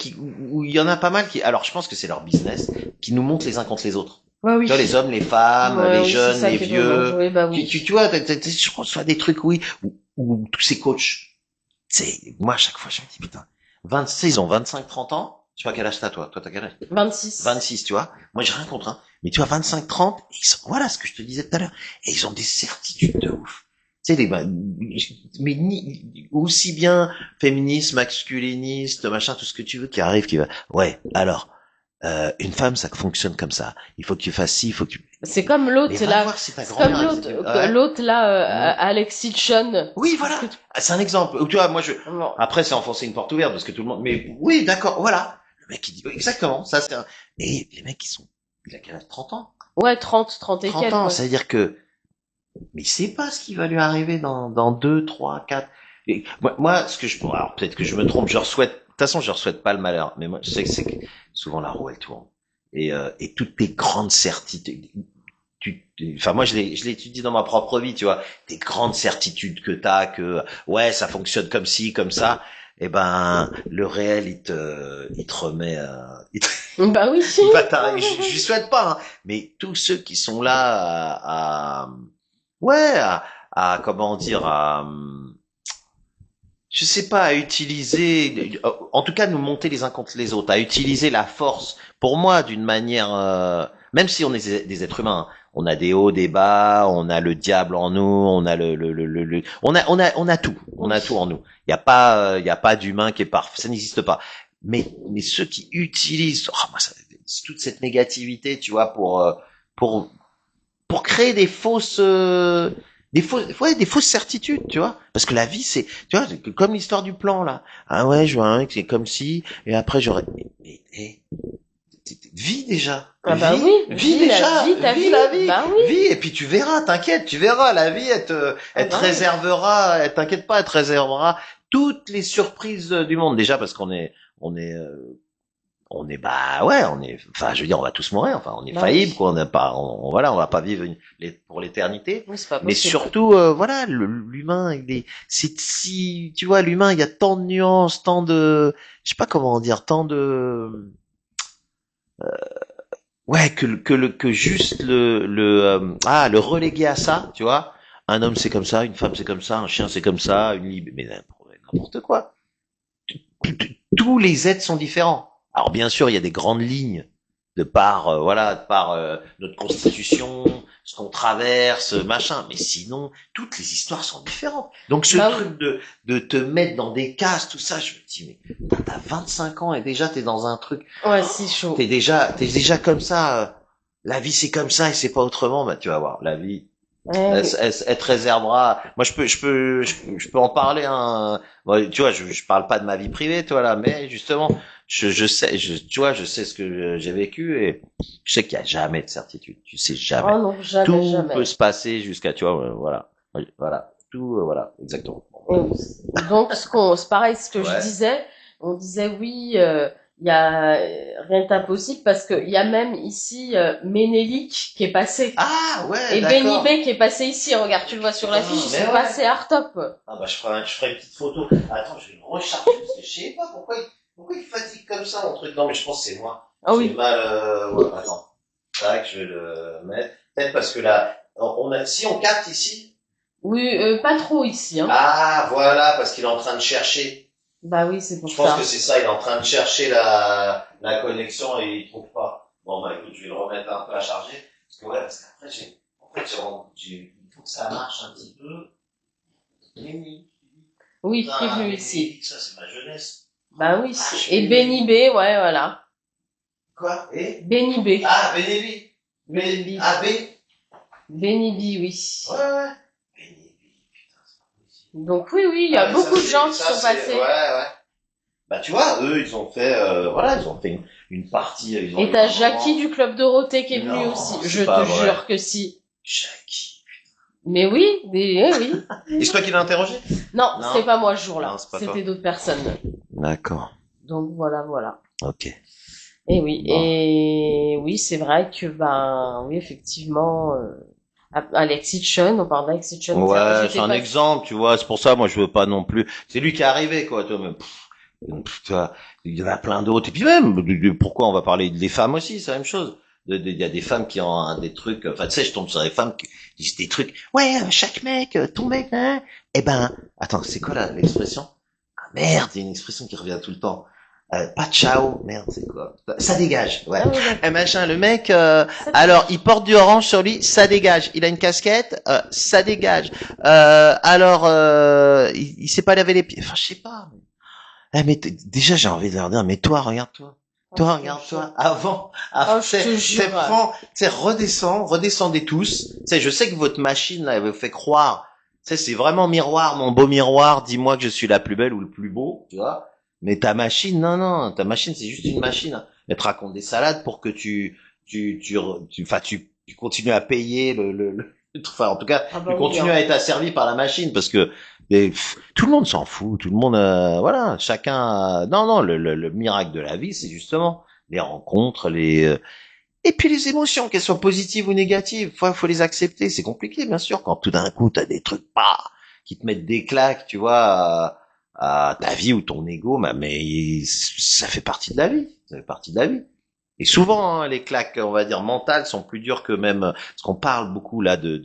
où il y en a pas mal qui, alors je pense que c'est leur business, qui nous montrent les uns contre les autres. Ouais, Tu vois, oui. les hommes, les femmes, Ouais, les oui, c'est jeunes, ça les qui est dommage. vieux. Oui, bah Tu oui. vois, je reçois des trucs, oui, où tous ces coachs, tu sais, moi, à chaque fois, je me dis, putain, 26, ils ont 25, 30 ans. Je sais pas quel âge t'as, toi. Toi, t'as quel âge? 26. 26, tu vois. Moi, j'ai rien contre, hein. Mais tu vois, 25, 30, voilà ce que je te disais tout à l'heure. Et ils ont des certitudes de ouf. Tu sais, mais aussi bien féministe, masculiniste, machin, tout ce que tu veux qui arrive, qui va. Ouais, alors, une femme, ça fonctionne comme ça. Il faut que tu fasses ci, il faut que tu. C'est comme Mais l'autre va là. voir si ta C'est comme grand-mère. l'autre, Ouais. l'autre là, Mm. Alexis Chun. Oui, Est-ce voilà. que C'est un exemple. Ou tu vois, moi, bon. après, c'est enfoncer une porte ouverte parce que tout le monde. Mais oui, d'accord, voilà. Le mec, il dit exactement. Ça, Et les mecs, il a quel âge? 30 ans. Ouais, 30 et 30 quelques, ans. ouais. Ça veut dire que mais il sait pas ce qui va lui arriver dans 2, 3, 4. Et moi, alors peut-être que je me trompe, de toute façon, je leur souhaite pas le malheur, mais moi, je sais que c'est que souvent la roue, elle tourne. Et toutes tes grandes certitudes, enfin, moi, je l'ai étudié dans ma propre vie, tu vois, tes grandes certitudes que t'as, que, ouais, ça fonctionne comme ci, comme ça, eh ben, le réel, il te remet, Bah oui. il va t'arriver, je lui souhaite pas, hein, mais tous ceux qui sont là ouais, comment dire, je sais pas, à utiliser, en tout cas, nous monter les uns contre les autres, à utiliser la force, pour moi, d'une manière, même si on est des êtres humains, hein, on a des hauts, des bas, on a le diable en nous, on a on a tout, on a tout Oui. en nous. Il y a pas d'humain qui est parfait, ça n'existe pas. Mais ceux qui utilisent, moi, toute cette négativité, tu vois, pour pour créer des fausses certitudes, tu vois. Parce que la vie, c'est, tu vois, c'est comme l'histoire du plan, là. Ah ouais, je vois un mec, c'est comme si, et après j'aurais, vis déjà. Ah bah oui, Vis vis la déjà, vie, ta vis vie. la vie, Bah oui. vis, et puis tu verras, t'inquiète, tu verras, la vie, Ah elle te bah oui. réservera, t'inquiète pas, elle te réservera toutes les surprises du monde. Déjà parce on est, on est, bah ouais, on est, enfin, je veux dire, on va tous mourir, enfin, on est Bah faillible, oui. quoi, on n'a pas, voilà, on va pas vivre pour l'éternité. Oui, c'est pas Mais possible. surtout, voilà, l'humain, c'est si, tu vois, l'humain, il y a tant de nuances, tant de, je sais pas comment dire, tant de, ouais, que juste le reléguer à ça, tu vois. Un homme c'est comme ça, une femme c'est comme ça, un chien c'est comme ça, mais n'importe quoi. Tous les êtres sont différents. Alors bien sûr, il y a des grandes lignes de par voilà, de par notre constitution, ce qu'on traverse, machin. Mais sinon, toutes les histoires sont différentes. Donc ce Bah oui. truc de te mettre dans des cases, tout ça, je me dis mais t'as 25 ans et déjà t'es dans un truc. Ouais, c'est chaud. T'es déjà comme ça. La vie c'est comme ça et c'est pas autrement. Bah tu vas voir, la vie Ouais, oui. elle te réservera. Moi, je peux en parler. Hein. Moi, tu vois, je parle pas de ma vie privée, toi là, mais justement, je sais, tu vois, je sais ce que j'ai vécu et je sais qu'il y a jamais de certitude. Tu sais Oh jamais. non, jamais, Tout peut jamais. se passer jusqu'à, tu vois, voilà, voilà, tout, voilà, exactement. Bon, Et bref. oui. Donc, c'est pareil, ce que je Ouais. disais, on disait oui, il y a rien d'impossible parce que il y a même ici Ménélique qui est passé Ah ouais, et Benny B d'accord. qui est passé ici. Regarde, tu le vois sur Putain, l'affiche, ils mais sont ouais. passés à Artop. Ah bah je ferai une petite photo. Attends, je vais le recharger parce que je sais pas pourquoi il fatigue comme ça mon truc. Non mais je pense que c'est moi. Ah J'ai oui, mal. Ouais, attends. Tac, je vais le mettre. Peut-être parce que là, si on capte ici. oui, pas trop ici, hein. Ah voilà, parce qu'il est en train de chercher. Bah oui, c'est pour Je pense que ça. c'est ça. Il est en train de chercher la connexion et il trouve pas. Bon bah écoute, je vais le remettre un peu à charger parce que ouais, parce qu'après en fait il faut que ça marche un petit peu. Oui. Oui, qui est Putain, venu mais ici. ça c'est ma jeunesse. Bah oui. Ah, je Et suis... Benny B, ouais, voilà. Quoi? Et? Benny B. Ah, Bénébi. Benny B. Ah, B? Benny B, oui. Ouais, ouais. Bénébi, putain, c'est pas possible. Donc oui, oui, il y Ah, a mais beaucoup de gens qui sont ouais, passés. ouais. Bah, tu vois, eux, ils ont fait, voilà, ils ont fait une partie, ils ont Et eu t'as un moment. Jackie du Club Dorothée qui est venu Non, aussi. c'est Je te pas vrai. jure que si. Jackie. Mais oui, oui. Et c'est toi qui l'as interrogé? Non, Non. c'était pas moi ce jour-là. Non, c'est pas toi. C'était d'autres personnes. D'accord. Donc voilà, voilà. Ok. Et oui, Bon. c'est vrai que ben oui, effectivement, Alex Hitchens, on parle d'Alex Hitchens. Ouais, c'est J'étais un pas. exemple, tu vois, c'est pour ça, moi, je veux pas non plus. C'est lui qui est arrivé, quoi, toi, mais tu vois, il y en a plein d'autres. Et puis même, pourquoi on va parler des femmes aussi, c'est la même chose. Il y a des femmes qui ont des trucs, enfin, tu sais, je tombe sur des femmes qui disent des trucs. Ouais, chaque mec, ton mec, hein. Eh ben, attends, c'est quoi l'expression? Ah, merde, il y a une expression qui revient tout le temps. Pas ciao, merde, c'est quoi? Ça dégage, ouais. Ah oui, d'accord. Eh machin, le mec, Ça alors dégage. il porte du orange sur lui, ça dégage. Il a une casquette, ça dégage. Alors, il sait pas laver les pieds. Enfin, je sais pas. Eh, mais déjà, j'ai envie de leur dire, mais toi, regarde-toi. Oh, Toi, je te jure. regarde-toi. Avant, Oh, je te jure. redescendez tous. Tu sais, je sais que votre machine, là, elle vous fait croire. Tu sais, c'est vraiment miroir, mon beau miroir, dis-moi que je suis la plus belle ou le plus beau, tu vois. Mais ta machine, non, non, ta machine, c'est juste une machine. Hein. Elle te raconte des salades pour que tu continues à payer enfin, en tout cas, Ah tu bah oui, continues hein. à être asservi par la machine parce que tout le monde s'en fout, tout le monde, voilà, chacun. Non, non, le miracle de la vie, c'est justement les rencontres, et puis les émotions, qu'elles soient positives ou négatives, faut les accepter. C'est compliqué, bien sûr, quand tout d'un coup t'as des trucs pas qui te mettent des claques, tu vois, à ta vie ou ton ego, bah, mais ça fait partie de la vie, ça fait partie de la vie. Et souvent, hein, les claques, on va dire mentales, sont plus dures que même parce qu'on parle beaucoup là de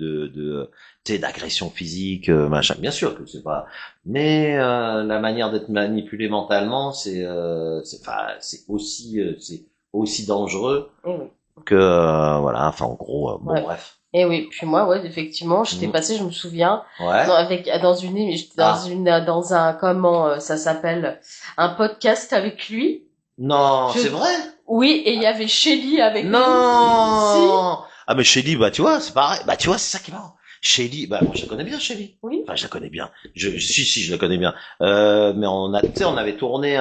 tu sais, d'agression physique, machin. Bien sûr que c'est pas, mais la manière d'être manipulé mentalement, enfin, c'est aussi dangereux Eh oui. que voilà. Enfin, en gros, bon, Ouais. bref. Et oui, puis moi, ouais, effectivement, j'étais Mhm. passée, je me souviens, Ouais. j'étais Ah. dans un, comment ça s'appelle, un podcast avec lui. Non, Je, c'est vrai. oui, et il y avait Shelly avec nous. Si, Non. Ah mais Shelly, bah tu vois, c'est pareil. Bah tu vois, c'est ça qui est marrant. Shelly, bah moi je la connais bien, Shelly. oui. Enfin, je la connais bien. Si, je la connais bien. Mais tu sais, on avait tourné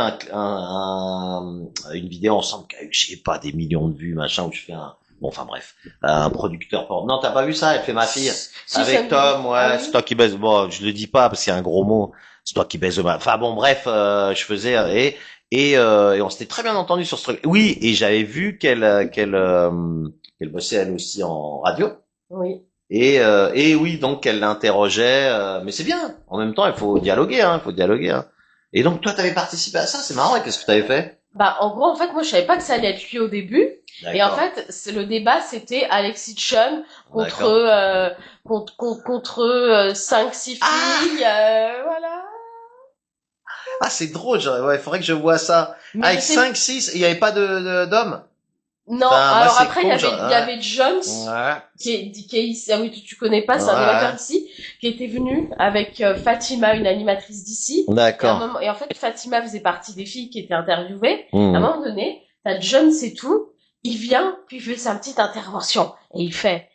une vidéo ensemble qui a eu, je sais pas, des millions de vues, machin, où je fais bon, enfin bref, un producteur porno. Non, t'as pas vu ça? Elle fait ma fille Si, ça avec me dit. Tom. Ah Ouais, c'est oui. toi qui baise. Bon, je le dis pas parce qu'il y a un gros mot. C'est toi qui baise. Enfin bon, bref, je faisais et on s'était très bien entendu sur ce truc. Oui, et j'avais vu qu'elle bossait elle aussi en radio. Oui. Et oui, donc qu'elle l'interrogeait. Mais c'est bien. En même temps, il faut dialoguer, hein. Il faut dialoguer. Hein. Et donc toi, t'avais participé à ça. C'est marrant. Et qu'est-ce que t'avais fait? Bah, en gros, en fait, moi, je savais pas que ça allait être lui au début. Et en D'accord. fait, le débat, c'était Alexis Chun contre, D'accord. cinq, six Ah, filles, voilà. ah, c'est drôle. Ouais, il faudrait que je vois ça. Mais je Avec sais, 5, 6, il n'y avait pas d'hommes. non, Putain, moi alors c'est après, con. il y avait Jones, Ouais. qui est ici, ah oui, tu connais pas, c'est un animateur Ouais. d'ici, qui était venu avec Fatima, une animatrice d'ici. Et, D'accord. et en fait, Fatima faisait partie des filles qui étaient interviewées. À un Hmm. moment donné, t'as Jones et tout, il vient, puis il fait sa petite intervention. Et il fait,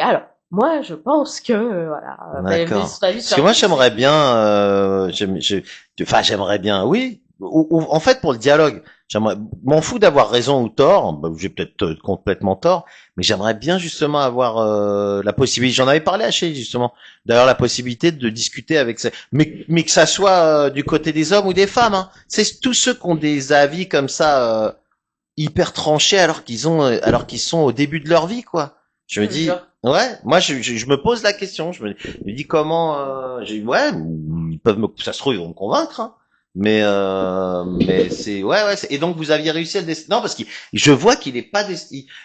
alors, moi, je pense que, voilà, D'accord. son avis Parce sur que la moi fille, j'aimerais bien, enfin j'aimerais bien, oui. En fait pour le dialogue, j'aimerais, m'en fous d'avoir raison ou tort. Bah, j'ai peut-être complètement tort, mais j'aimerais bien justement avoir la possibilité. J'en avais parlé à Chez justement, d'avoir la possibilité de discuter avec ça, mais que ça soit du côté des hommes ou des femmes. Hein. C'est tous ceux qui ont des avis comme ça hyper tranchés alors qu'ils sont au début de leur vie quoi. Je je me te jure. dis ouais, moi je me pose la question, je me dis comment ouais, ils peuvent me ça se trouve ils vont me convaincre hein. Mais c'est ouais et donc vous aviez réussi à le non parce que je vois qu'il est pas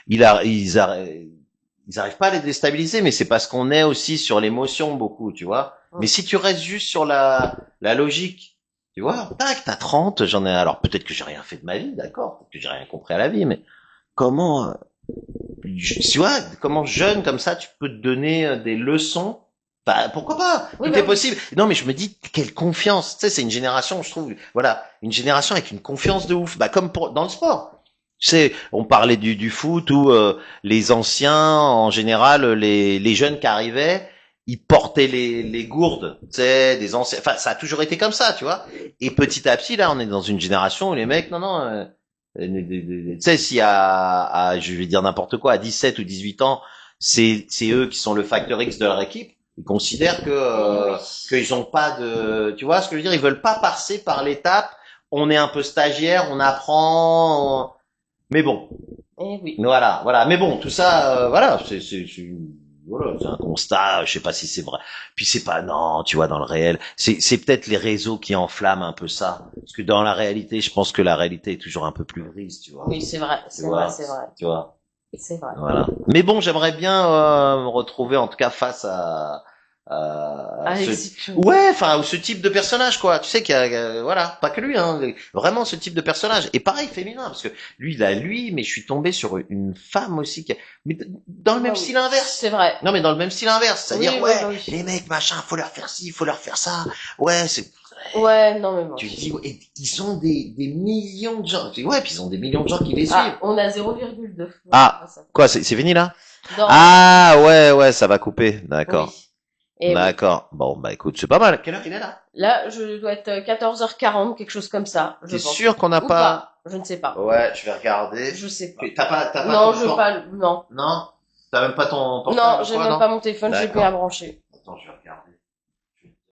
ils arrivent pas à les déstabiliser mais c'est parce qu'on est aussi sur l'émotion beaucoup, tu vois. Mais si tu restes juste sur la logique tu vois, tac, t'as 30, j'en ai, alors peut-être que j'ai rien fait de ma vie, d'accord, peut-être que j'ai rien compris à la vie, mais comment, tu vois, comment jeune comme ça, tu peux te donner des leçons, bah, pourquoi pas, Oui, tout bah est oui. possible. Non, mais je me dis, quelle confiance, tu sais, c'est une génération, je trouve, voilà, une génération avec une confiance de ouf, bah, comme dans le sport. Tu sais, on parlait du foot où les anciens, en général, les jeunes qui arrivaient, ils portaient les gourdes, tu sais, des anciens. Enfin, ça a toujours été comme ça, tu vois. Et petit à petit, là, on est dans une génération où les mecs, non, non, tu sais, si je vais dire n'importe quoi, à 17 ou 18 ans, c'est eux qui sont le facteur X de leur équipe. Ils considèrent que Oui. qu'ils ont pas de, tu vois ce que je veux dire, ils veulent pas passer par l'étape. On est un peu stagiaire, on apprend. Mais bon, Eh oui. voilà. Mais bon, tout ça, voilà, voilà, c'est un constat. Je sais pas si c'est vrai. Puis c'est pas, non, tu vois, dans le réel, c'est peut-être les réseaux qui enflamment un peu ça. Parce que dans la réalité, je pense que la réalité est toujours un peu plus grise, tu vois. Oui, c'est vrai, Tu c'est vrai, vois, c'est vrai. tu vois. C'est vrai. Voilà. Mais bon, j'aimerais bien me retrouver en tout cas face à ce Alexis Chun. ouais, enfin ou ce type de personnage quoi. Tu sais qu'il y a voilà, pas que lui hein, vraiment ce type de personnage. Et pareil féminin parce que lui il a lui, mais je suis tombé sur une femme aussi mais dans le même Non, style inverse. c'est vrai. Non mais dans le même style inverse, Oui, c'est-à-dire oui, ouais, bah oui. les mecs machin, faut leur faire ci, faut leur faire ça. Ouais, c'est Ouais, non, mais bon. tu te dis ouais, et ils ont des millions de gens. Tu dis, ouais, puis ils ont des millions de gens qui les suivent. Ah, on a 0,2. Ah, quoi, c'est fini là? Non, Ah ouais, ça va couper. D'accord. oui. Et oui. D'accord. Bon, bah écoute, c'est pas mal. Quelle heure il est là? Là, je dois être 14h40, quelque chose comme ça, je T'es pense. sûr qu'on n'a Ou pas... pas. Je ne sais pas. Ouais, je vais regarder. Je sais pas. T'as pas Non, ton je veux pas. Non. Non? T'as même pas ton Non, portable ou j'ai quoi, même non? pas mon téléphone, j'ai plus D'accord. à brancher. Attends, je vais regarder.